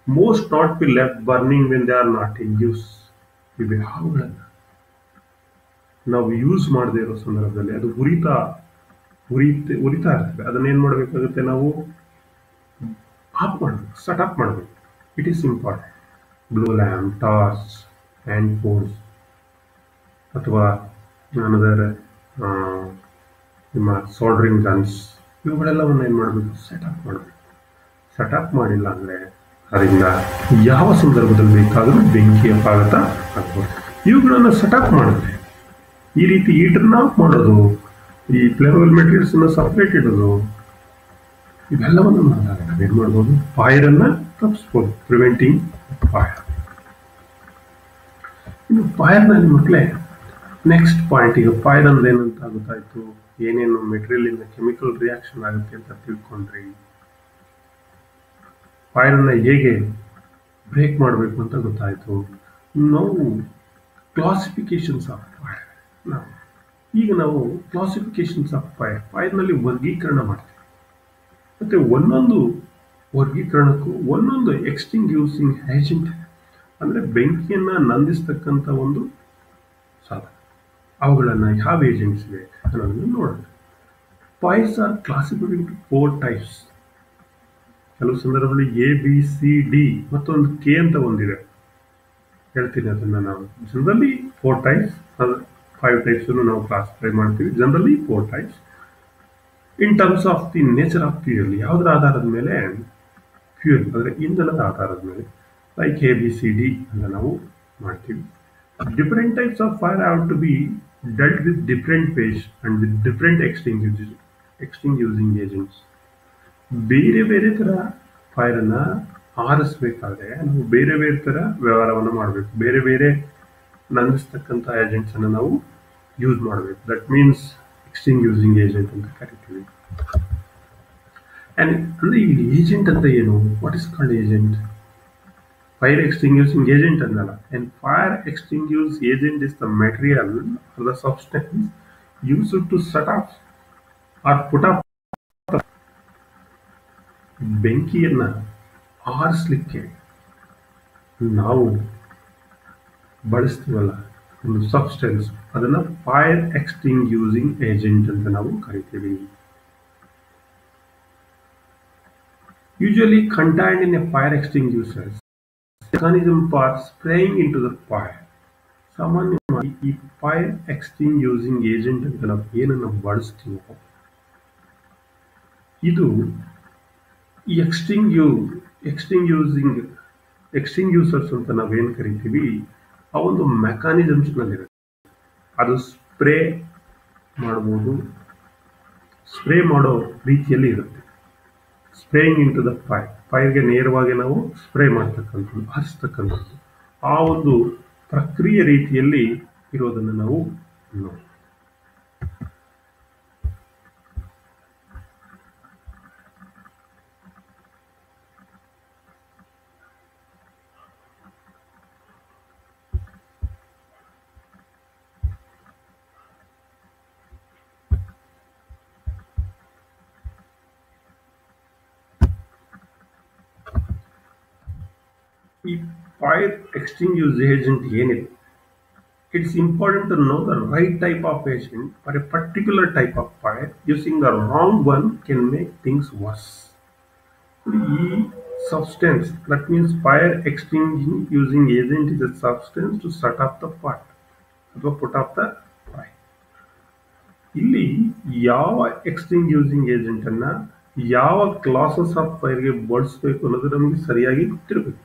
Speaker 1: most not be left burning when they are not in use. ಇವೆ ಅವುಗಳನ್ನು ನಾವು ಯೂಸ್ ಮಾಡದೇ ಇರೋ ಸಂದರ್ಭದಲ್ಲಿ ಅದು ಉರಿತಾ ಇರ್ತದೆ. ಅದನ್ನೇನು ಮಾಡಬೇಕಾಗುತ್ತೆ, ನಾವು ಆಫ್ ಮಾಡಬೇಕು, ಸಟ್ ಆಫ್ ಮಾಡಬೇಕು. It is important. Blue lamp, torch, hand phones ಅಥವಾ ಅನದರ್ ನಿಮ್ಮ ಸೋಲ್ಡ್ರಿಂಗ್ ಗನ್ಸ್ ಇವುಗಳೆಲ್ಲವನ್ನು ಏನು ಮಾಡಬೇಕು, ಸೆಟ್ ಆಫ್ ಮಾಡಬೇಕು. ಸೆಟ್ ಆಫ್ ಮಾಡಿಲ್ಲ ಅಂದರೆ ಅದರಿಂದ ಯಾವ ಸಂದರ್ಭದಲ್ಲಿ ಬೇಕಾದರೂ ಬೆಂಕಿ ಅಪಾಘಾತ ಆಗ್ಬೋದು. ಇವುಗಳನ್ನು ಸೆಟ್ ಆಫ್ ಮಾಡುತ್ತೆ. ಈ ರೀತಿ ಹೀಟರ್ನ ಆಫ್ ಮಾಡೋದು, ಈ ಫ್ಲೇಮೇಬಲ್ ಮೆಟೀರಿಯಲ್ಸನ್ನು ಸಪ್ರೇಟ್ ಇಡೋದು, ಇವೆಲ್ಲವನ್ನು ಮಾಡಿದಾಗ ನಾವೇನು ಮಾಡ್ಬೋದು, ಫೈರನ್ನು ತಪ್ಪಿಸ್ಬೋದು. Preventing fire. ಇನ್ನು ಫೈರ್ನಲ್ಲಿ ಮಕ್ಕಳೇ ನೆಕ್ಸ್ಟ್ ಪಾಯಿಂಟ್, ಈಗ ಫೈರ್ ಅಂದ್ರೆ ಏನಂತ ಗೊತ್ತಾಯ್ತು, ಏನೇನು ಮೆಟೀರಿಯಲ್ ಇಂದ ಕೆಮಿಕಲ್ ರಿಯಾಕ್ಷನ್ ಆಗುತ್ತೆ ಅಂತ ತಿಳ್ಕೊಂಡ್ರಿ. ಫೈರನ್ನು ಹೇಗೆ ಬ್ರೇಕ್ ಮಾಡಬೇಕು ಅಂತ ಗೊತ್ತಾಯ್ತು. ನಾವು ಕ್ಲಾಸಿಫಿಕೇಶನ್ಸ್ ಆಫ್ ಫೈರ್, ನಾವು ಕ್ಲಾಸಿಫಿಕೇಶನ್ಸ್ ಆಫ್ ಫೈರ್ನಲ್ಲಿ ವರ್ಗೀಕರಣ ಮಾಡ್ತೀವಿ. ಮತ್ತೆ ಒಂದೊಂದು ವರ್ಗೀಕರಣಕ್ಕೂ ಒಂದೊಂದು ಎಕ್ಸ್ಟಿಂಗ್ಯೂಸಿಂಗ್ ಏಜೆಂಟ್ ಅಂದರೆ ಬೆಂಕಿಯನ್ನು ನಂದಿಸ್ತಕ್ಕಂಥ ಒಂದು ಸಾಧನ. ಅವುಗಳನ್ನು ಯಾವ ಏಜೆಂಟ್ಸ್ ಇವೆ ಅನ್ನೋದನ್ನು ನೋಡೋಣ. Fires are classified into 4 types. ಕೆಲವು ಸಂದರ್ಭದಲ್ಲಿ ಎ, ಬಿ, ಸಿ, ಡಿ ಮತ್ತೊಂದು ಕೆ ಅಂತ ಒಂದಿದೆ. ಹೇಳ್ತೀನಿ ಅದನ್ನು. ನಾವು ಜನರಲಿ 4 ಟೈಪ್ಸ್, 5 ಟೈಪ್ಸ್ ನಾವು ಕ್ಲಾಸಿಫೈ ಮಾಡ್ತೀವಿ. Generally 4 types in terms of the nature of fuel. ಯಾವುದರ ಆಧಾರದ ಮೇಲೆ? ಫ್ಯೂಯಲ್ ಅಂದರೆ ಇಂಧನದ ಆಧಾರದ ಮೇಲೆ. Like A, B, C, D ಅಂತ ನಾವು ಮಾಡ್ತೀವಿ. Different types of fire have to be dealt with different ways and with different extinguishing agents. ಬೇರೆ ಬೇರೆ ಥರ ಫೈರನ್ನು ಆರಿಸ್ಬೇಕಾದ್ರೆ ನಾವು ಬೇರೆ ಬೇರೆ ಥರ ವ್ಯವಹಾರವನ್ನು ಮಾಡಬೇಕು. ಬೇರೆ ಬೇರೆ ನಂದಿಸ್ತಕ್ಕಂಥ ಏಜೆಂಟ್ಸನ್ನು ನಾವು ಯೂಸ್ ಮಾಡಬೇಕು. ದಟ್ ಮೀನ್ಸ್ ಎಕ್ಸ್ಟಿಂಗ್ಯೂಸಿಂಗ್ ಏಜೆಂಟ್ ಅಂತ ಕರಿತೀವಿ. ಆ್ಯಂಡ್ ಅಂದರೆ ಇಲ್ಲಿ ಏಜೆಂಟ್ ಅಂತ ಏನು? What is called agent? Fire extinguishing agent annala. And fire extinguishing agent is the material or the substance used to set off or put up ಬೆಂಕಿಯನ್ನು ಆರಿಸಲಿಕ್ಕೆ ನಾವು ಬಳಸ್ತೀವಲ್ಲ ಒಂದು ಸಬ್ಸ್ಟೆನ್ಸ್, ಅದನ್ನು ಫೈರ್ ಎಕ್ಸ್ಟಿಂಗ್ಯೂಸಿಂಗ್ ಏಜೆಂಟ್ ಅಂತ ನಾವು ಕರಿತೀವಿ. Usually contained in a fire extinguisher mechanism for spraying into the fire. ಸಾಮಾನ್ಯವಾಗಿ ಈ ಫೈರ್ ಎಕ್ಸ್ಟಿಂಗ್ಯೂಸಿಂಗ್ ಏಜೆಂಟ್ ಅಂತ ನಾವು ಏನನ್ನು ಬಳಸ್ತೀವೋ ಇದು ಎಕ್ಸ್ಟಿಂಗ್ಯೂಸರ್ಸ್ ಅಂತ ನಾವೇನು ಕರಿತೀವಿ ಆ ಒಂದು ಮೆಕ್ಯಾನಿಸಮ್ಸ್ನಲ್ಲಿರುತ್ತೆ. ಅದು ಸ್ಪ್ರೇ ಮಾಡ್ಬೋದು, ಸ್ಪ್ರೇ ಮಾಡೋ ರೀತಿಯಲ್ಲಿ ಇರುತ್ತೆ. ಸ್ಪ್ರೇಯಿಂಗ್ ಇಂಟು ದ ಫೈರ್ಗೆ ನೇರವಾಗಿ ನಾವು ಸ್ಪ್ರೇ ಮಾಡ್ತಕ್ಕಂಥದ್ದು, ಹರಿಸ್ತಕ್ಕಂಥದ್ದು, ಆ ಒಂದು ಪ್ರಕ್ರಿಯೆ ರೀತಿಯಲ್ಲಿ ಇರೋದನ್ನು ನಾವು ನೋಡಿ. ಈ ಫೈರ್ ಎಕ್ಸ್ಟಿಂಗ್ಯೂಸ್ ಏಜೆಂಟ್ ಏನಿದೆ, it's important to know the right type of agent for a particular type of fire. Using the wrong one can make things worse. E substance, that means fire extinguishing using agent is a substance to set off the fire ಅಥವಾ put off the fire. ಇಲ್ಲಿ ಯಾವ ಎಕ್ಸ್ಟಿಂಗ್ಯೂಸಿಂಗ್ agent ಅನ್ನ ಯಾವ classes of ಫೈರ್ಗೆ ಬಳಸಬೇಕು ಅನ್ನೋದು ನಮಗೆ ಸರಿಯಾಗಿ ಗೊತ್ತಿರಬೇಕು.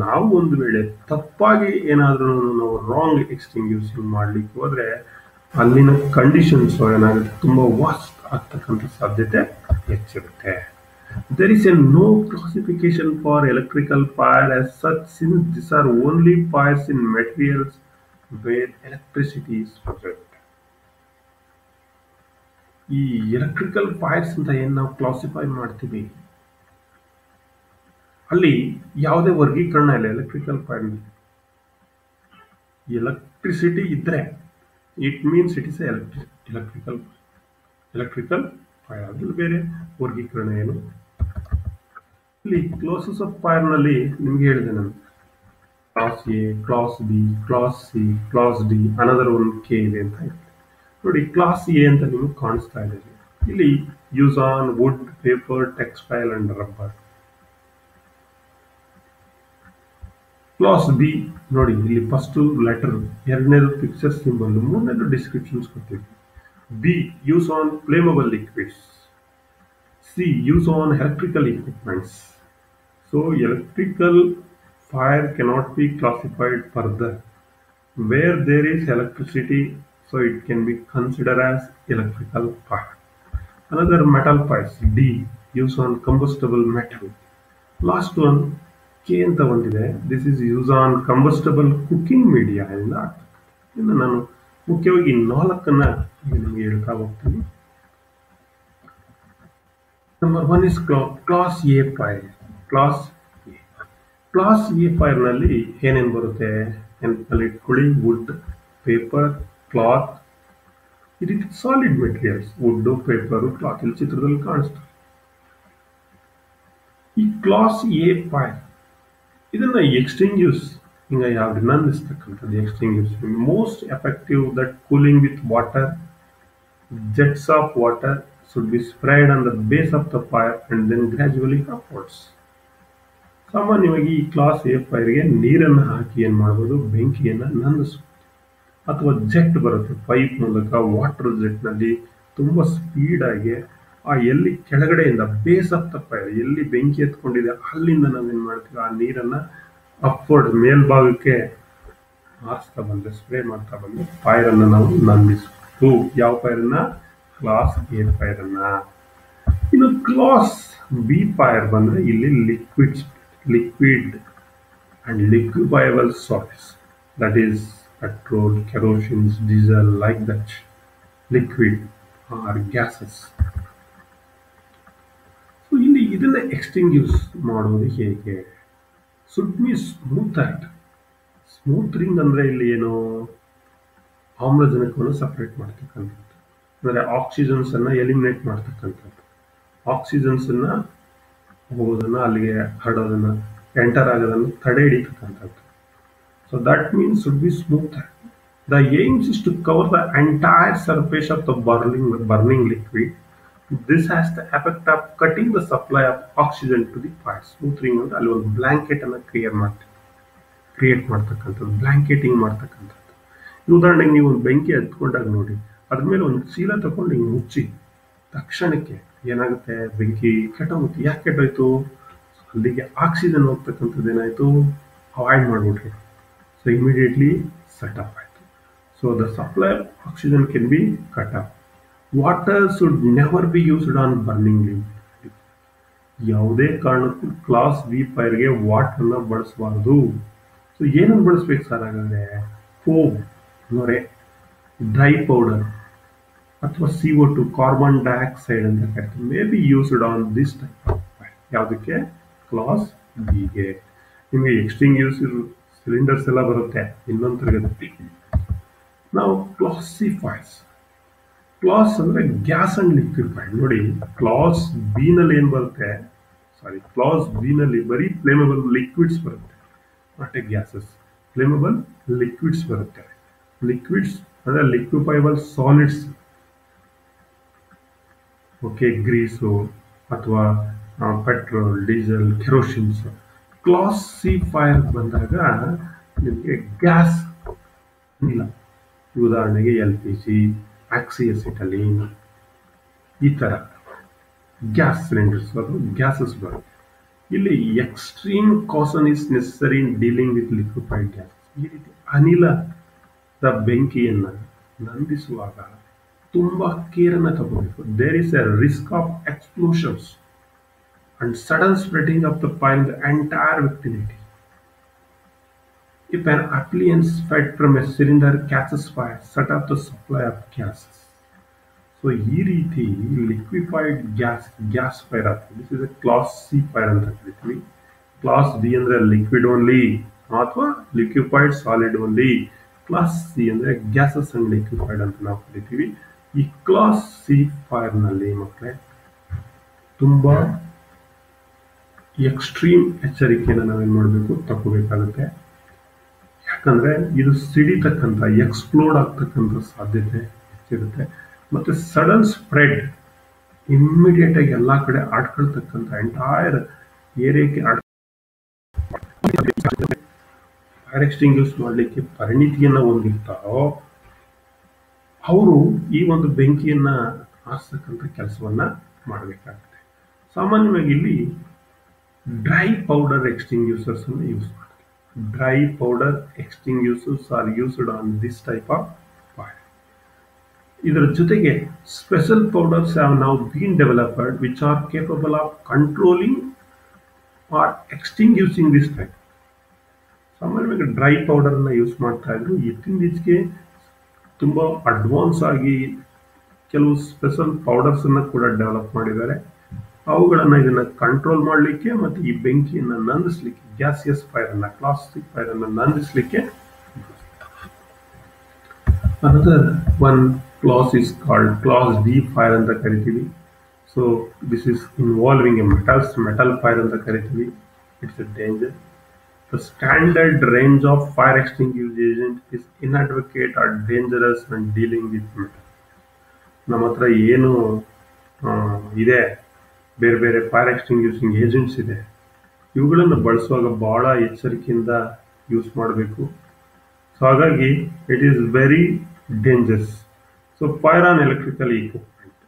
Speaker 1: ನಾವು ಒಂದು ವೇಳೆ ತಪ್ಪಾಗಿ ಏನಾದರೂ ನಾವು ರಾಂಗ್ ಎಕ್ಸ್ಟಿಂಗ್ಯೂಸಿಂಗ್ ಮಾಡ್ಲಿಕ್ಕೆ ಹೋದ್ರೆ ಅಲ್ಲಿನ ಕಂಡೀಷನ್ಸ್ ಏನಾಗುತ್ತೆ, ತುಂಬಾ ವಾಸ್ಟ್ ಆಗ್ತಕ್ಕಂಥ ಸಾಧ್ಯತೆ ಹೆಚ್ಚಿರುತ್ತೆ. There is a no classification for electrical fire as such, since these are only fires in materials where electricity is present. ಈ ಎಲೆಕ್ಟ್ರಿಕಲ್ ಫೈರ್ಸ್ ಅಂತ ಏನ್ ನಾವು ಕ್ಲಾಸಿಫೈ ಮಾಡ್ತೀವಿ, ಅಲ್ಲಿ ಯಾವುದೇ ವರ್ಗೀಕರಣ ಇಲ್ಲ. ಎಲೆಕ್ಟ್ರಿಕಲ್ ಫೈರ್ ಎಲೆಕ್ಟ್ರಿಸಿಟಿ ಇದ್ರೆ it means it is electrical fire. ಅದ್ರಲ್ಲಿ ಬೇರೆ ವರ್ಗೀಕರಣ ಏನು. ಇಲ್ಲಿ ಕ್ಲಾಸಸ್ ಆಫ್ ಫೈರ್ ನಲ್ಲಿ ನಿಮ್ಗೆ ಹೇಳಿದೆ ನಾನು, class A, class B, class C, class D, another ಒಂದು ಕೆ ಇದೆ ಅಂತ ಇದೆ. ನೋಡಿ, ಕ್ಲಾಸ್ ಎ ಅಂತ ನಿಮಗೆ ಕಾಣಿಸ್ತಾ ಇದೆ. ಇಲ್ಲಿ use on wood, paper, textile and rubber. Class B ನೋಡಿ, ಇಲ್ಲಿ ಫಸ್ಟ್ ಲೆಟರ್, ಎರಡನೇದು ಪಿಕ್ಚರ್ ಸಿಂಬಲ್, ಮೂರನೇದು ಡಿಸ್ಕ್ರಿಪ್ಷನ್ಸ್ ಕೊಟ್ಟಿದ್ವಿ. B use on flammable liquids. C use on electrical equipments. So electrical fire cannot be classified further. Where there is electricity, so it can be considered as electrical fire. Another metal fires. D use on combustible metal. Last one K ಅಂತ ಬಂದಿದೆ. This is use on combustible cooking media ಇಂದ ಆಗ್ತದೆ. ಇನ್ನು ನಾನು ಮುಖ್ಯವಾಗಿ 4 ನಿಮಗೆ ಹೇಳ್ತಾ ಹೋಗ್ತೀನಿ. Number 1 is class A fire. Class A fire ನಲ್ಲಿ ಏನೇನು ಬರುತ್ತೆ ನೆನಪಲ್ಲಿ ಇಟ್ಕೊಳ್ಳಿ. ವುಡ್, ಪೇಪರ್, ಕ್ಲಾತ್, ಈ ರೀತಿ solid materials. Wood, paper, cloth ಇಲ್ಲಿ ಚಿತ್ರದಲ್ಲಿ ಕಾಣಿಸ್ತದೆ. ಈ ಕ್ಲಾಸ್ ಎ ಫೈರ್ ಇದನ್ನ ಎಕ್ಸ್ಟಿಂಗ್ಯೂಸ್ ಹಿಂಗ ಯಾವ್ದು ನಂದಿಸ್ತಕ್ಕಂಥದ್ದು extinguish most effective that cooling with water. Jets of water should be sprayed on the base of the fire and then gradually upwards. ಸಾಮಾನ್ಯವಾಗಿ ಈ ಕ್ಲಾಸ್ ಎ ಫೈರ್ಗೆ ನೀರನ್ನು ಹಾಕಿ ಏನ್ ಮಾಡ್ಬೋದು, ಬೆಂಕಿಯನ್ನ ನಂದಿಸ್ಬೋದು. ಅಥವಾ ಜೆಟ್ ಬರುತ್ತೆ ಪೈಪ್ ಮೂಲಕ, ವಾಟರ್ ಜೆಟ್ ನಲ್ಲಿ ತುಂಬಾ ಸ್ಪೀಡ್ ಆಗಿ ಆ ಎಲ್ಲಿ ಕೆಳಗಡೆಯಿಂದ ಬೇಸ್ ಆಫ್ ದ ಫೈರ್, ಎಲ್ಲಿ ಬೆಂಕಿ ಎತ್ಕೊಂಡಿದೆ ಅಲ್ಲಿಂದ ನಾವೇನ್ ಮಾಡ್ತೀವಿ, ಆ ನೀರನ್ನ ಅಪ್ವರ್ಡ್ ಮೇಲ್ಭಾಗಕ್ಕೆ ಹಾರಿಸ್ತಾ ಬಂದ್ರೆ, ಸ್ಪ್ರೇ ಮಾಡ್ತಾ ಬಂದ್ರೆ ಫೈರ್ ಅನ್ನ ನಾವು ನಂದಿಸ್ಬೋದು. ಯಾವ ಫೈರ್ ಅನ್ನ? ಕ್ಲಾಸ್ ಎ ಫೈರ್ ಅನ್ನ. ಇನ್ನು ಕ್ಲಾಸ್ ಬಿ ಫೈರ್ ಬಂದ್ರೆ ಇಲ್ಲಿ liquid and liquefiable solids, that is petrol, kerosene, diesel, like that, liquid or gases. So ಇಲ್ಲಿ ಇದನ್ನ ಎಕ್ಸ್ಟಿಂಗ್ಯೂಸ್ ಮಾಡೋದು ಹೇಗೆ? Should be smooth act. Smooth ಅಂದ್ರೆ ಇಲ್ಲಿ ಏನು, ಆಮ್ಲಜನಕವನ್ನು ಸಪರೇಟ್ ಮಾಡ್ತಕ್ಕಂಥದ್ದು, ಅಂದ್ರೆ ಆಕ್ಸಿಜನ್ಸ್ ಅನ್ನ ಎಲಿಮಿನೇಟ್ ಮಾಡ್ತಕ್ಕಂಥದ್ದು, ಆಕ್ಸಿಜನ್ಸ್ ಅನ್ನ ಹೋಗೋದನ್ನ, ಅಲ್ಲಿಗೆ ಹರಡೋದನ್ನ, ಎಂಟರ್ ಆಗೋದನ್ನ ತಡೆ ಹಿಡಿತಕ್ಕಂಥದ್ದು. So that means should be smooth. The aim is to cover the entire surface of the burning liquid. This has the effect of cutting the supply of oxygen to the fire. Smoothing ಅಂದ್ರೆ ಅಲ್ಲಿ ಒಂದು blanket ಅನ್ನ create ಮಾಡ್ತಕ್ಕಂಥದ್ದು, ಬ್ಲಾಂಕೆಟಿಂಗ್ ಮಾಡ್ತಕ್ಕಂಥದ್ದು. ಉದಾಹರಣೆಗೆ ನೀವು ಒಂದು ಬೆಂಕಿ ಹತ್ಕೊಂಡಾಗ ನೋಡಿ, ಅದ್ರ ಮೇಲೆ ಒಂದು ಚೀಲ ತಗೊಂಡು ಹಿಂಗೆ ಮುಚ್ಚಿ, ತಕ್ಷಣಕ್ಕೆ ಏನಾಗುತ್ತೆ, ಬೆಂಕಿ ಕೆಟ್ಟೋಗುತ್ತೆ. ಯಾಕೆ ಕೆಟ್ಟೋಯ್ತು? ಅಲ್ಲಿಗೆ ಆಕ್ಸಿಜನ್ ಹೋಗ್ತಕ್ಕಂಥದ್ದು ಏನಾಯ್ತು, avoid ಮಾಡ್ಬಿಟ್ರಿ. So immediately set off. So the supply of oxygen can be cut off. Water should never be used on burning liquid. ಯಾವುದೇ ಕಾರಣಕ್ಕೂ ಕ್ಲಾಸ್ ಬಿ ಫೈರ್ಗೆ ವಾಟರ್ ಅನ್ನ ಬಳಸಬಾರದು. ಸೊ ಏನನ್ನು ಬಳಸ್ಬೇಕು ಸರ್ ಹಾಗಾದ್ರೆ? ಫೋಮ್, ನೊರೆ, ಡ್ರೈ ಪೌಡರ್ ಅಥವಾ CO2 ಕಾರ್ಬನ್ ಡೈಆಕ್ಸೈಡ್ ಅಂತ ಕರಿತೀವಿ, may be used on this type of fire. ಯಾವುದಕ್ಕೆ? ಕ್ಲಾಸ್ ಬಿಗೆ. ನಿಮಗೆ ಎಕ್ಸ್ಟಿಂಗ್ಯೂಸ್ ಸಿಲಿಂಡರ್ಸ್ ಎಲ್ಲ ಬರುತ್ತೆ ಇನ್ನೊಂದು ತರಗತಿ. ನಾವು ಕ್ಲಾಸ್ ಸಿ ಫೈರ್ಸ್. ಕ್ಲಾಸ್ ಅಂದ್ರೆ ಗ್ಯಾಸ್ ಅಂಡ್ ಲಿಕ್ವಿಡ್ ಫೈರ್. ನೋಡಿ, ಕ್ಲಾಸ್ ಬಿ ನಲ್ಲಿ ಏನ್ ಬರುತ್ತೆ, ಕ್ಲಾಸ್ ಬಿ ನಲ್ಲಿ ಬರೀ ಫ್ಲೇಮಬಲ್ ಲಿಕ್ವಿಡ್ಸ್ ಬರುತ್ತೆ. ಮತ್ತೆ ಗ್ಯಾಸಸ್. ಫ್ಲೇಮಬಲ್ ಲಿಕ್ವಿಡ್ಸ್ ಬರುತ್ತೆ. ಲಿಕ್ವಿಡ್ಸ್ ಅಂದರೆ ಲಿಕ್ವಿಫೈಬಲ್ ಸಾಲಿಡ್ಸ್. ಓಕೆ, ಗ್ರೀಸು ಅಥವಾ petrol, diesel, kerosenes. Class C fire ಬಂದಾಗ ನಿಮಗೆ ಗ್ಯಾಸ್ ಇಲ್ಲ. ಉದಾಹರಣೆಗೆ LPG, ಆಕ್ಸಿಯಸಿಟಲೀನ್, ಈ ಥರ ಗ್ಯಾಸ್ ಸಿಲಿಂಡರ್ಸ್ ಅಥವಾ ಗ್ಯಾಸಸ್ ಬರುತ್ತೆ. ಇಲ್ಲಿ extreme caution is necessary in dealing with liquefied gas. ಈ ರೀತಿ ಅನಿಲದ ಬೆಂಕಿಯನ್ನು ನಂದಿಸುವಾಗ ತುಂಬಾ ಕೇರನ್ನು ತಗೋಬೇಕು. There is a risk of explosions and sudden spreading of the fire in the entire vicinity. If an appliance fed from a cylinder catches fire, shut off the supply of gases. So ಈ ರೀತಿ liquefied gas fire ಆಗ್ತದೆ. This is A class C fire ಅಂತ ಕರಿತೀವಿ. Class B ಅಂದರೆ liquid only ಅಥವಾ liquefied solid only. Class C ಅಂದರೆ gases and liquefied ಅಂತ ನಾವು ಕರಿತೀವಿ. ಈ ಕ್ಲಾಸ್ ಸಿ ಫೈರ್ನಲ್ಲಿ ಮಕ್ಕಳೇ ತುಂಬ ಎಕ್ಸ್ಟ್ರೀಮ್ ಎಚ್ಚರಿಕೆಯನ್ನು ನಾವೇನು ಮಾಡಬೇಕು, ತಗೋಬೇಕಾಗುತ್ತೆ. ಯಾಕಂದರೆ ಇದು ಸಿಡಿತಕ್ಕಂಥ, ಎಕ್ಸ್ಪ್ಲೋಡ್ ಆಗ್ತಕ್ಕಂಥ ಸಾಧ್ಯತೆ ಹೆಚ್ಚಿರುತ್ತೆ. ಮತ್ತು ಸಡನ್ ಸ್ಪ್ರೆಡ್, ಇಮ್ಮಿಡಿಯೇಟ್ ಆಗಿ ಎಲ್ಲ ಕಡೆ ಆಡ್ಕೊಳ್ತಕ್ಕಂಥ ಎಂಟೈರ್ ಏರಿಯಾಕ್ಕೆ ಫೈರ್ ಎಕ್ಸ್ಟಿಂಗ್ವಿಷ್ ಮಾಡಲಿಕ್ಕೆ ಪರಿಣಿತಿಯನ್ನು ಹೊಂದಿರ್ತಾರೋ ಅವರು ಈ ಒಂದು ಬೆಂಕಿಯನ್ನು ಆರಿಸ್ತಕ್ಕಂಥ ಕೆಲಸವನ್ನು ಮಾಡಬೇಕಾಗುತ್ತೆ. ಸಾಮಾನ್ಯವಾಗಿ ಇಲ್ಲಿ ಡ್ರೈ ಪೌಡರ್ ಎಕ್ಸ್ಟಿಂಗ್ವಿಷರ್ಸ್ ಅನ್ನು ಯೂಸ್ ಮಾಡ್ತಾರೆ. Dry powder extinguishers are used on this type of fire. ಇದರ ಜೊತೆಗೆ special powders have now been developed which are capable of controlling or extinguishing this type. ಸಾಮಾನ್ಯವಾಗಿ ಡ್ರೈ ಪೌಡರನ್ನು ಯೂಸ್ ಮಾಡ್ತಾ ಇದ್ರು. ಇತ್ತೀಚೆಗೆ ತುಂಬ ಅಡ್ವಾನ್ಸ್ ಆಗಿ ಕೆಲವು ಸ್ಪೆಷಲ್ ಪೌಡರ್ಸನ್ನು ಕೂಡ ಡೆವಲಪ್ ಮಾಡಿದ್ದಾರೆ. ಅವುಗಳನ್ನು ಇದನ್ನು ಕಂಟ್ರೋಲ್ ಮಾಡಲಿಕ್ಕೆ ಮತ್ತು ಈ ಬೆಂಕಿಯನ್ನು ನಂದಿಸಲಿಕ್ಕೆ, ಗ್ಯಾಸಿಯಸ್ ಫೈರನ್ನು, ಕ್ಲಾಸಿಕ್ ಫೈರನ್ನು ನಂದಿಸಲಿಕ್ಕೆ. Another one class is called class D fire ಅಂತ ಕರಿತೀವಿ. So this is involving a metal fire ಅಂತ ಕರಿತೀವಿ. It's a danger. The standard range of fire extinguish agent is inadequate or dangerous and dealing with metal. ನಮ್ಮ ಹತ್ರ ಏನು ಇದೆ, ಬೇರೆ ಬೇರೆ ಫೈರ್ ಎಕ್ಸ್ಟಿಂಗ್ವಿಷಿಂಗ್ ಏಜೆಂಟ್ಸ್ ಇದೆ, ಇವುಗಳನ್ನು ಬಳಸುವಾಗ ಬಹಳ ಎಚ್ಚರಿಕೆಯಿಂದ ಯೂಸ್ ಮಾಡಬೇಕು. ಸೊ ಹಾಗಾಗಿ it is very dangerous. So fire on electrical equipment.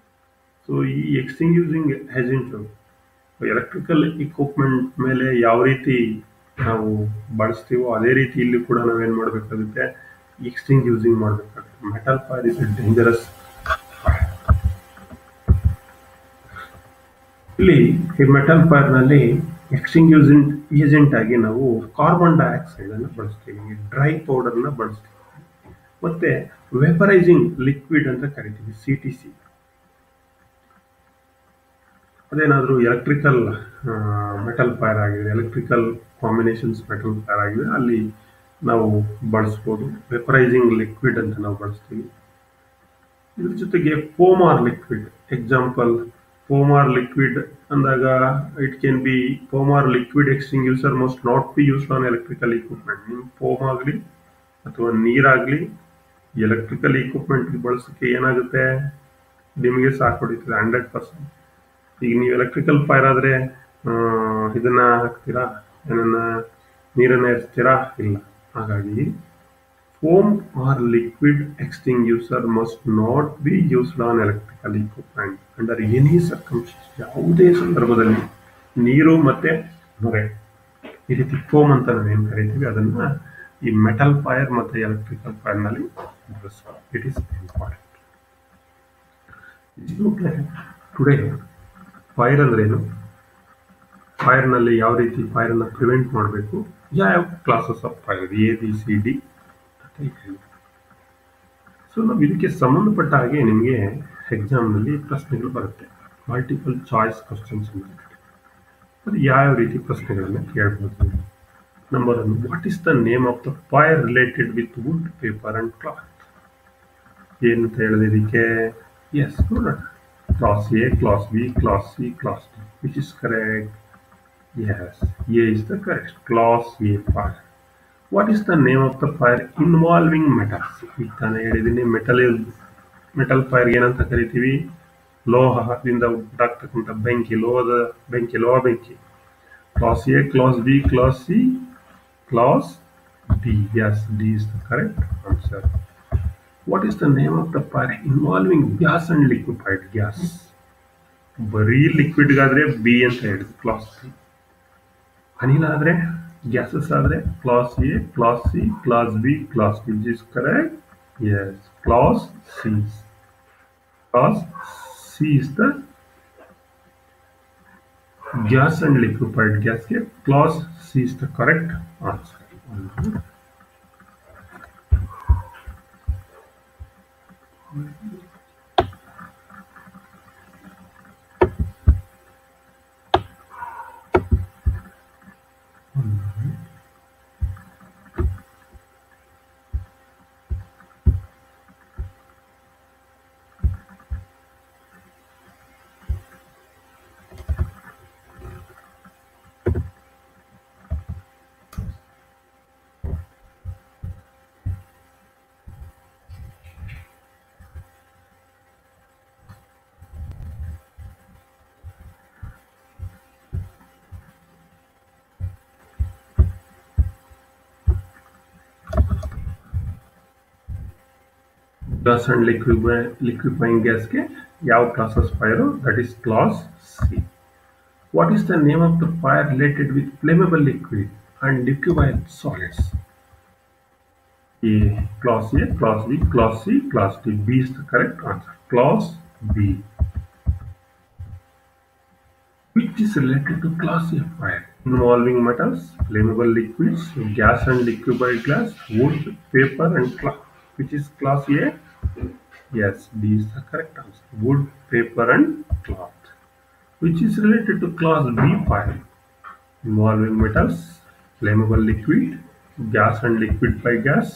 Speaker 1: So ಈ ಎಕ್ಸ್ಟಿಂಗ್ವಿಷಿಂಗ್ ಏಜೆಂಟು ಎಲೆಕ್ಟ್ರಿಕಲ್ ಇಕ್ವಿಪ್ಮೆಂಟ್ ಮೇಲೆ ಯಾವ ರೀತಿ ನಾವು ಬಳಸ್ತೀವೋ ಅದೇ ರೀತಿ ಇಲ್ಲಿ ಕೂಡ ನಾವೇನು ಮಾಡಬೇಕಾಗುತ್ತೆ, ಎಕ್ಸ್ಟಿಂಗ್ವಿಷಿಂಗ್ ಮಾಡಬೇಕಾಗುತ್ತೆ. Metal fire is A dangerous. ಇಲ್ಲಿ ಈ ಮೆಟಲ್ ಫೈರ್ನಲ್ಲಿ ಎಕ್ಸ್ಟಿಂಗ್ವಿಷಿಂಗ್ ಏಜೆಂಟ್ ಆಗಿ ನಾವು ಕಾರ್ಬನ್ ಡೈಆಕ್ಸೈಡನ್ನು ಬಳಸ್ತೀವಿ, ಡ್ರೈ ಪೌಡರ್ನ ಬಳಸ್ತೀವಿ, ಮತ್ತು ವೆಪರೈಸಿಂಗ್ ಲಿಕ್ವಿಡ್ ಅಂತ ಕರಿತೀವಿ, CTC. ಅದೇನಾದರೂ ಎಲೆಕ್ಟ್ರಿಕಲ್ ಮೆಟಲ್ ಫೈರ್ ಆಗಿದೆ, ಎಲೆಕ್ಟ್ರಿಕಲ್ ಕಾಂಬಿನೇಷನ್ಸ್ ಮೆಟಲ್ ಫೈರ್ ಆಗಿದೆ, ಅಲ್ಲಿ ನಾವು ಬಳಸ್ಬೋದು. ವೆಪರೈಸಿಂಗ್ ಲಿಕ್ವಿಡ್ ಅಂತ ನಾವು ಬಳಸ್ತೀವಿ. ಇದ್ರ ಜೊತೆಗೆ foam or liquid. Example, foam or liquid ಅಂದಾಗ it can be foam or liquid extinguisher must not be used on electrical equipment. ನಿಮ್ಮ ಫೋಮ್ ಆಗಲಿ ಅಥವಾ ನೀರಾಗಲಿ ಎಲೆಕ್ಟ್ರಿಕಲ್ ಇಕ್ವಿಪ್ಮೆಂಟ್ಗೆ ಬಳಸೋಕ್ಕೆ ಏನಾಗುತ್ತೆ, ನಿಮಗೆ ಸಾಕು ಹೊಡಿತದೆ 100%. ಈಗ ನೀವು ಎಲೆಕ್ಟ್ರಿಕಲ್ ಫೈರ್ ಆದರೆ ಇದನ್ನು ಹಾಕ್ತೀರಾ, ಏನನ್ನ ನೀರನ್ನು ಎರಿಸ್ತೀರಾ? ಇಲ್ಲ. ಹಾಗಾಗಿ foam or liquid extinguisher must not be used on electrical equipment under any circumstance. ಯಾವುದೇ ಸಂದರ್ಭದಲ್ಲಿ ನೀರು ಮತ್ತು ನೊರೆ, ಈ ರೀತಿ ಫೋಮ್ ಅಂತ ನಾವೇನು ಕರಿತೀವಿ, ಅದನ್ನು ಈ ಮೆಟಲ್ ಫೈರ್ ಮತ್ತು ಎಲೆಕ್ಟ್ರಿಕಲ್ ಫೈರ್ನಲ್ಲಿ ಬಳಸ್ಬೋದು. It is important. Today fire ಅಂದ್ರೇನು, ಫೈರ್ನಲ್ಲಿ ಯಾವ ರೀತಿ ಫೈರನ್ನು ಪ್ರಿವೆಂಟ್ ಮಾಡಬೇಕು, ಯಾವ classes of fire, ABCD. So ನಾವು ಇದಕ್ಕೆ ಸಂಬಂಧಪಟ್ಟ ಹಾಗೆ ನಿಮಗೆ ಎಕ್ಸಾಮ್ನಲ್ಲಿ ಪ್ರಶ್ನೆಗಳು ಬರುತ್ತೆ, ಮಲ್ಟಿಪಲ್ ಚಾಯ್ಸ್ ಕ್ವಶನ್ಸ್ ಅಂತ. ಅದು ಯಾವ ರೀತಿ ಪ್ರಶ್ನೆಗಳನ್ನು ಕೇಳ್ಬೋದು. Number 1, what is the name of the fire related with wood, paper and cloth? ಏನಂತ ಹೇಳಿದೆ ಇದಕ್ಕೆ? ಎಸ್, ನೋಡೋಣ. Class A, class B, class C, class D. Which is correct? Yes, A is the correct. Class A fire. What is the name of the fire involving metals? ಈಗ ತಾನೇ ಹೇಳಿದ್ದೀನಿ, metal fire ಏನಂತ ಕರಿತೀವಿ? ಲೋಹದಿಂದ ಉಂಟಾಗ್ತಕ್ಕಂಥ ಬೆಂಕಿ, ಲೋಹ ಬೆಂಕಿ. Class A, class B, class C, class D. Yes, D is the correct answer. What is the name of the fire involving gas and liquefied gas? ಬರೀ ಲಿಕ್ವಿಡ್ಗಾದ್ರೆ B ಅಂತ ಹೇಳಿದ್ರು, ಕ್ಲಾಸ್ ಬಿ. ಅನಿಲ ಆದ್ರೆ, ಗ್ಯಾಸಸ್ ಆದ್ರೆ class A, class C, class B, class D. Which is correct? Yes, class C. Class C is the gas and liquefied gas. Class C is the correct answer. Gas and liquefying gas के ಯಾವ classes fire? That is class C. What is the name of the fire related with flammable liquid and liquefied solids? A, class A, class B, class C, class D. B is the correct answer. Class B. Which is related to class A fire? Involving metals, flammable liquids, gas and liquefied gas, wood, paper and cloth. Which is class A? Yes, D is the correct answer. Wood, paper and cloth. Which is related to class B fire? Involving metals, flammable liquid, gas and liquefied gas,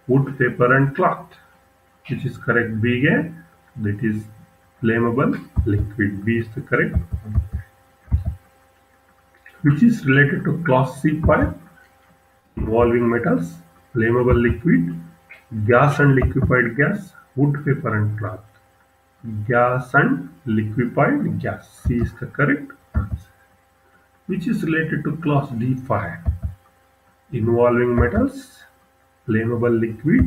Speaker 1: wood, paper and cloth. Which is correct? B again. That is flammable liquid. B is the correct answer. Which is related to class C fire? Involving metals, flammable liquid, gas and liquefied gas, wood, paper and cloth. Gas and liquefied gas. C is the correct answer. Which is related to class D fire? Involving metals, flammable liquid,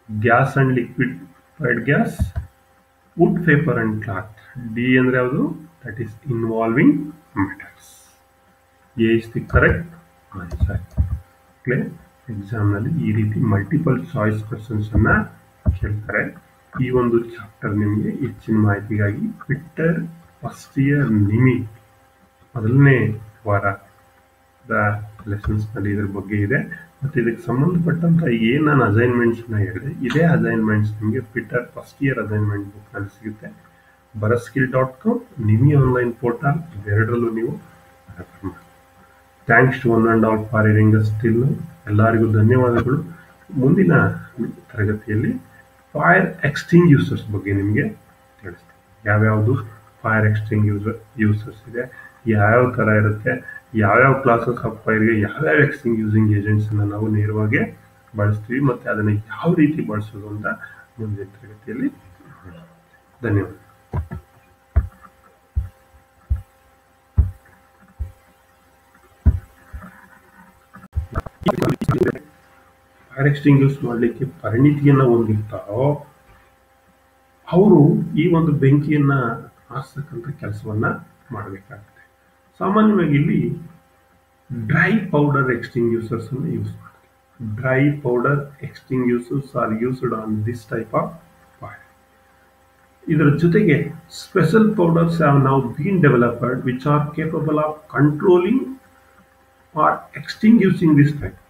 Speaker 1: gas and liquefied gas, wood, paper and cloth. D andre yavadu? That is involving metals. A is the correct answer. Clear? Exam ನಲ್ಲಿ ಈ ರೀತಿ multiple choice questions ಅನ್ನ ಕೇಳ್ತಾರೆ. ಈ ಒಂದು chapter ನಿಮಗೆ ಹೆಚ್ಚಿನ ಮಾಹಿತಿಗಾಗಿ ಟ್ವಿಟ್ಟರ್ ಫಸ್ಟ್ ಇಯರ್ ನಿಮಿ ಮೊದಲನೇ ವಾರದ ಲೆಸನ್ಸ್ ನಲ್ಲಿ ಇದ್ರ ಬಗ್ಗೆ ಇದೆ. ಮತ್ತು ಇದಕ್ಕೆ ಸಂಬಂಧಪಟ್ಟಂತ ಏನು ನಾನು ಅಸೈನ್ಮೆಂಟ್ಸ್ ಹೇಳಿದೆ, ಇದೇ ಅಸೈನ್ಮೆಂಟ್ಸ್ ನಿಮಗೆ Twitter first year assignment book ನಲ್ಲಿ ಸಿಗುತ್ತೆ. bharatskill.com, ನಿಮಿ ಆನ್ಲೈನ್ ಪೋರ್ಟಲ್, ಇವೆರಡರಲ್ಲೂ ನೀವು ರೆಫರ್ ಮಾಡಿ. Thanks to one and all for hearing us till now. ಎಲ್ಲರಿಗೂ ಧನ್ಯವಾದಗಳು. ಮುಂದಿನ ತರಗತಿಯಲ್ಲಿ ಫೈರ್ ಎಕ್ಸ್ಟಿಂಗ್ಯೂಷರ್ಸ್ ಬಗ್ಗೆ ನಿಮಗೆ ತಿಳಿಸ್ತೀನಿ. ಯಾವ್ಯಾವುದು ಫೈರ್ ಎಕ್ಸ್ಟಿಂಗ್ಯೂಷರ್ಸ್ ಇದೆ, ಯಾವ್ಯಾವ ಥರ ಇರುತ್ತೆ, ಯಾವ್ಯಾವ ಕ್ಲಾಸಸ್ ಆಫ್ ಫೈರ್ಗೆ ಯಾವ್ಯಾವ ಎಕ್ಸ್ಟಿಂಗ್ಯೂಸಿಂಗ್ ಏಜೆಂಟ್ಸನ್ನು ನಾವು ನೇರವಾಗಿ ಬಳಸ್ತೀವಿ ಮತ್ತು ಅದನ್ನು ಯಾವ ರೀತಿ ಬಳಸೋದು ಅಂತ ಮುಂದಿನ ತರಗತಿಯಲ್ಲಿ. ಧನ್ಯವಾದ. ಫೈರ್ ಎಕ್ಸ್ಟಿಂಗ್ಯೂಷ್ ಮಾಡಲಿಕ್ಕೆ ಪರಿಣಿತಿಯನ್ನು ಹೊಂದಿರ್ತಾರೋ ಅವರು ಈ ಒಂದು ಬೆಂಕಿಯನ್ನ ಆರಿಸ್ತಕ್ಕಂಥ ಕೆಲಸವನ್ನ ಮಾಡಬೇಕಾಗುತ್ತೆ. ಸಾಮಾನ್ಯವಾಗಿ ಇಲ್ಲಿ ಡ್ರೈ ಪೌಡರ್ ಎಕ್ಸ್ಟಿಂಗ್ಯೂಷರ್ಸ್ ಅನ್ನು ಯೂಸ್ ಮಾಡ್ತೀವಿ. Dry powder extinguishers are used on this type of fire. ಇದರ ಜೊತೆಗೆ special powders have now been developed which are capable of controlling or extinguishing this type.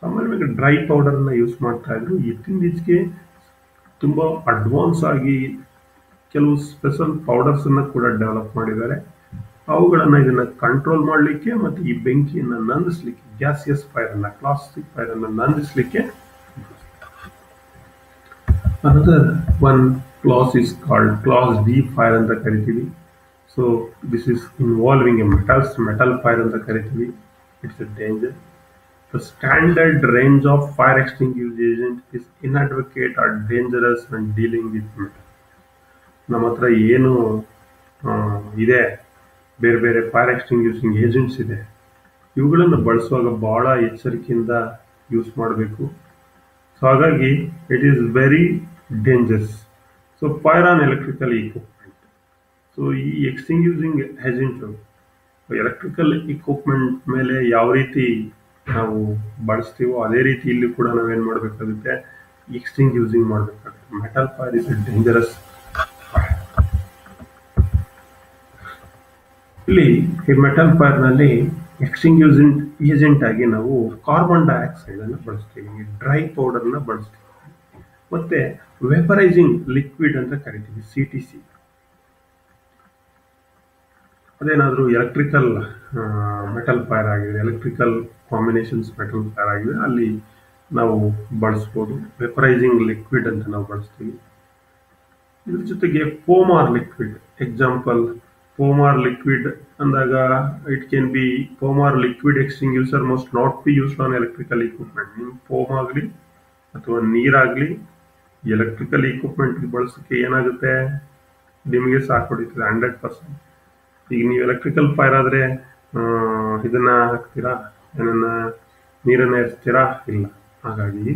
Speaker 1: ಸಾಮಾನ್ಯವಾಗಿ ಡ್ರೈ ಪೌಡರನ್ನು ಯೂಸ್ ಮಾಡ್ತಾ ಇದ್ರು. ಇತ್ತೀಚೆಗೆ ತುಂಬ ಅಡ್ವಾನ್ಸ್ ಆಗಿ ಕೆಲವು ಸ್ಪೆಷಲ್ ಪೌಡರ್ಸನ್ನು ಕೂಡ ಡೆವಲಪ್ ಮಾಡಿದ್ದಾರೆ. ಅವುಗಳನ್ನು ಇದನ್ನು ಕಂಟ್ರೋಲ್ ಮಾಡಲಿಕ್ಕೆ ಮತ್ತು ಈ ಬೆಂಕಿಯನ್ನು ನಂದಿಸಲಿಕ್ಕೆ, ಗ್ಯಾಸಿಯಸ್ ಫೈರನ್ನು, ಕ್ಲಾಸಿಕ್ ಫೈರನ್ನು ನಂದಿಸಲಿಕ್ಕೆ. Another one class is called class D fire ಅಂತ ಕರಿತೀವಿ. So this is involving a metal fire ಅಂತ ಕರಿತೀವಿ. It's a danger. The standard range of fire extinguishing agent is inadequate or dangerous when dealing with metal. ನಮ್ಮ ಹತ್ರ ಏನು ಇದೆ, ಬೇರೆ ಬೇರೆ ಫೈರ್ ಎಕ್ಸ್ಟಿಂಗ್ವಿಷಿಂಗ್ ಏಜೆಂಟ್ಸ್ ಇದೆ, ಇವುಗಳನ್ನು ಬಳಸುವಾಗ ಬಹಳ ಎಚ್ಚರಿಕೆಯಿಂದ ಯೂಸ್ ಮಾಡಬೇಕು. ಸೊ ಹಾಗಾಗಿ it is very dangerous. So fire on electrical equipment. So ಈ ಎಕ್ಸ್ಟಿಂಗ್ವಿಷಿಂಗ್ ಏಜೆಂಟು ಎಲೆಕ್ಟ್ರಿಕಲ್ ಇಕ್ವಿಪ್ಮೆಂಟ್ ಮೇಲೆ ಯಾವ ರೀತಿ ನಾವು ಬಳಸ್ತೀವೋ ಅದೇ ರೀತಿ ಇಲ್ಲಿ ಕೂಡ ನಾವೇನು ಮಾಡಬೇಕಾಗುತ್ತೆ, ಎಕ್ಸ್ಟಿಂಗ್ವಿಷಿಂಗ್ ಮಾಡಬೇಕಾಗುತ್ತೆ. Metal fire is dangerous. ಇಲ್ಲಿ ಈ ಮೆಟಲ್ ಫೈರ್ ನಲ್ಲಿ ಎಕ್ಸ್ಟಿಂಗ್ವಿಷಿಂಗ್ ಏಜೆಂಟ್ ಆಗಿ ನಾವು ಕಾರ್ಬನ್ ಡೈಆಕ್ಸೈಡ್ ಅನ್ನು ಬಳಸ್ತೀವಿ, ಡ್ರೈ ಪೌಡರ್ ನ ಬಳಸ್ತೀವಿ, ಮತ್ತೆ ವೆಪರೈಸಿಂಗ್ ಲಿಕ್ವಿಡ್ ಅಂತ ಕರಿತೀವಿ, CTC. ಅದೇನಾದರೂ ಎಲೆಕ್ಟ್ರಿಕಲ್ ಮೆಟಲ್ ಫೈರ್ ಆಗಿದೆ, ಎಲೆಕ್ಟ್ರಿಕಲ್ ಕಾಂಬಿನೇಷನ್ಸ್ ಮೆಟಲ್ ಫೈರ್ ಆಗಿದೆ, ಅಲ್ಲಿ ನಾವು ಬಳಸ್ಬೋದು. ವೆಪರೈಸಿಂಗ್ ಲಿಕ್ವಿಡ್ ಅಂತ ನಾವು ಬಳಸ್ತೀವಿ. ಇದ್ರ ಜೊತೆಗೆ foam or liquid. Example, foam or liquid ಅಂದಾಗ it can be foam or liquid extinguisher must not be used on electrical equipment. ನಿಮ್ಮ ಫೋಮ್ ಆಗಲಿ ಅಥವಾ ನೀರಾಗಲಿ ಎಲೆಕ್ಟ್ರಿಕಲ್ ಇಕ್ವಿಪ್ಮೆಂಟ್ಗೆ ಬಳಸೋಕ್ಕೆ ಏನಾಗುತ್ತೆ, ನಿಮಗೆ ಸಾಕು ಹೊಡಿತದೆ 100%. ಈಗ ನೀವು ಎಲೆಕ್ಟ್ರಿಕಲ್ ಫೈರ್ ಆದರೆ ಇದನ್ನ ಹಾಕ್ತೀರಾ, ಏನನ್ನ ನೀರನ್ನ ಎರಿಸ್ತೀರಾ? ಇಲ್ಲ. ಹಾಗಾಗಿ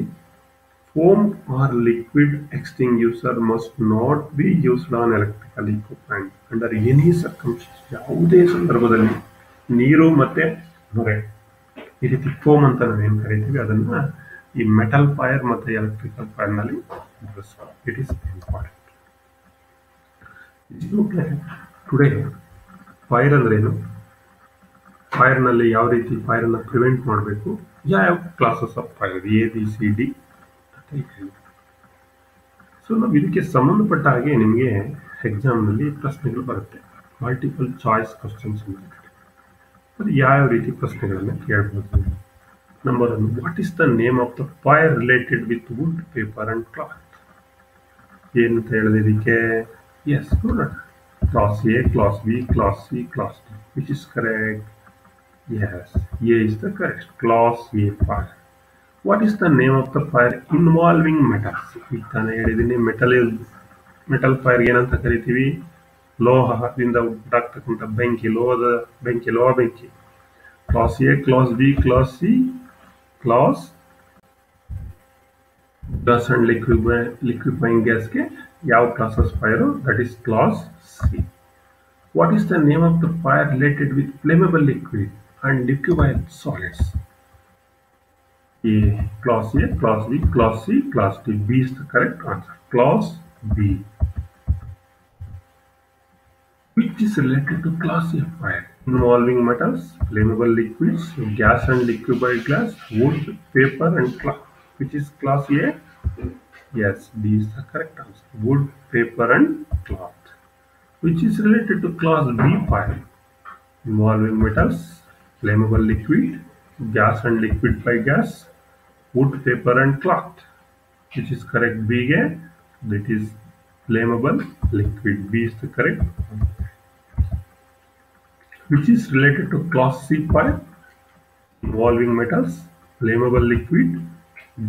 Speaker 1: foam or liquid extinguisher must not be used on electrical equipment under any circumstance. ಯಾವುದೇ ಸಂದರ್ಭದಲ್ಲಿ ನೀರು ಮತ್ತೆ ನೊರೆ ಈ ರೀತಿ ಫೋಮ್ ಅಂತ ನಾವೇನು ಕರಿತೀವಿ ಅದನ್ನ ಈ ಮೆಟಲ್ ಫೈರ್ ಮತ್ತೆ ಎಲೆಕ್ಟ್ರಿಕಲ್ ಫೈರ್ ನಲ್ಲಿ ಬಳಸಬೇಕು. It is important. Today fire ಅಂದ್ರೇನು, ಫೈರ್ ನಲ್ಲಿ ಯಾವ ರೀತಿ ಫೈರ್ ಅನ್ನ ಪ್ರಿವೆಂಟ್ ಮಾಡಬೇಕು, ಯಾವ classes of fire, ABCD. So ನಾವು ಇದಕ್ಕೆ ಸಂಬಂಧಪಟ್ಟ ಹಾಗೆ ನಿಮಗೆ ಎಕ್ಸಾಮ್ನಲ್ಲಿ ಪ್ರಶ್ನೆಗಳು ಬರುತ್ತೆ, ಮಲ್ಟಿಪಲ್ ಚಾಯ್ಸ್ ಕ್ವಶನ್ಸ್ ಅಂತ. ಅದು ಯಾವ ರೀತಿ ಪ್ರಶ್ನೆಗಳನ್ನು ಕೇಳಬಹುದು. Number 1, what is the name of the fire related with wood, paper and cloth? ಏನಂತ ಹೇಳಿದೆ ಇದಕ್ಕೆ? ಎಸ್, ನೋಡೋಣ. Class A, class B, class C, class D. Which is correct? Yes, A is the correct. Class A fire. What is the name of the fire involving metals? ಈಗ ತಾನೇ ಹೇಳಿದ್ದೀನಿ, metal fire ಏನಂತ ಕರಿತೀವಿ? ಲೋಹದಿಂದ ಉಂಟಾಗ್ತಕ್ಕಂಥ ಬೆಂಕಿ, ಲೋಹ ಬೆಂಕಿ. Class A, class B, class C, class gas and liquefying ಗ್ಯಾಸ್ಗೆ ಯಾವ classes fire? That is class C. What is the name of the fire related with flammable liquid and liquefied solids? Class A, Class B, Class C, Class D. B is the correct answer. Class B. Which is related to Class A fire? Involving metals, flammable liquids, gas and liquefied gas, wood, paper and cloth. Which is Class A? Yes, B is the correct answer. Wood, paper and cloth. Which is related to Class B fire? Involving metals, flammable liquid, gas and liquefied gas, wood, paper and cloth. Which is correct? B ಗೆ that is flammable liquid. B is the correct. Which is related to class C fire? Involving metals, flammable liquid,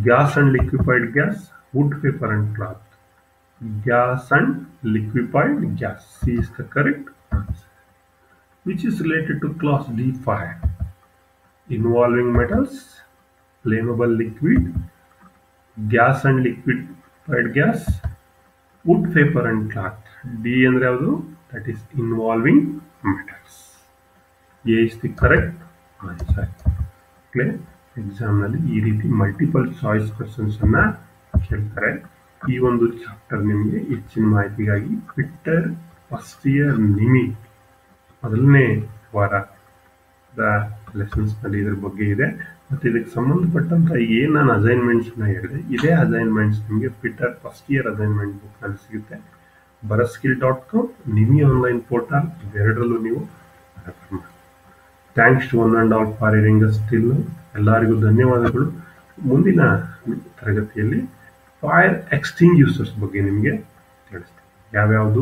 Speaker 1: gas and liquefied gas, wood, paper and cloth. Gas and liquefied gas. C is the correct answer. Which is related to class D fire? Involving metals, flammable liquid, gas and liquefied gas, wood, paper and cloth. D ಅಂದ್ರೆ ಯಾವುದು? That is involving metals. A is the correct answer. Clear? Exam ನಲ್ಲಿ ಈ ರೀತಿ multiple choice questions ಅನ್ನ ಕೇಳ್ತಾರೆ. ಈ ಒಂದು chapter ನಿಮಗೆ ಹೆಚ್ಚಿನ ಮಾಹಿತಿಗಾಗಿ ಟ್ವಿಟ್ಟರ್ ಫಸ್ಟ್ ಇಯರ್ ನಿಮಿ ಮೊದಲನೇ ವಾರದ ಲೆಸನ್ಸ್ ನಲ್ಲಿ ಇದ್ರ ಬಗ್ಗೆ ಇದೆ. ಮತ್ತು ಇದಕ್ಕೆ ಸಂಬಂಧಪಟ್ಟಂತ ಏನು ನಾನು ಅಸೈನ್ಮೆಂಟ್ಸ್ನ ಹೇಳಿದೆ, ಇದೇ ಅಸೈನ್ಮೆಂಟ್ಸ್ ನಿಮಗೆ ಟ್ವಿಟ್ಟರ್ ಫಸ್ಟ್ ಇಯರ್ ಅಸೈನ್ಮೆಂಟ್ ಬುಕ್ನಲ್ಲಿ ಸಿಗುತ್ತೆ. bharatskill.com, ನಿಮಿ ಆನ್ಲೈನ್ ಪೋರ್ಟಲ್, ಇವೆರಡರಲ್ಲೂ ನೀವು ರೆಫರ್ ಮಾಡಿ. Thanks to one and all for hearing us till now. ಎಲ್ಲರಿಗೂ ಧನ್ಯವಾದಗಳು. ಮುಂದಿನ ತರಗತಿಯಲ್ಲಿ ಫೈರ್ ಎಕ್ಸ್ಟಿಂಗ್ವಿಷರ್ಸ್ ಬಗ್ಗೆ ನಿಮಗೆ ತಿಳಿಸ್ತೀನಿ. ಯಾವ್ಯಾವುದು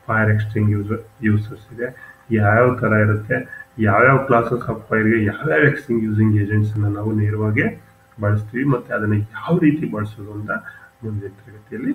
Speaker 1: ಫೈರ್ ಎಕ್ಸ್ಟಿಂಗ್ವಿಷರ್ಸ್ ಇದೆ, ಯಾವ್ಯಾವ ಥರ ಇರುತ್ತೆ,
Speaker 2: ಯಾವ್ಯಾವ ಕ್ಲಾಸಸ್ ಆಫ್ ಫೈರ್ಗೆ ಯಾವ್ಯಾವ ಎಕ್ಸ್ಟಿಂಗ್ಯೂಸಿಂಗ್ ಏಜೆಂಟ್ಸನ್ನು ನಾವು ನೇರವಾಗಿ ಬಳಸ್ತೀವಿ ಮತ್ತು ಅದನ್ನು ಯಾವ ರೀತಿ ಬಳಸೋದು ಅಂತ ಮುಂದಿನ ತರಗತಿಯಲ್ಲಿ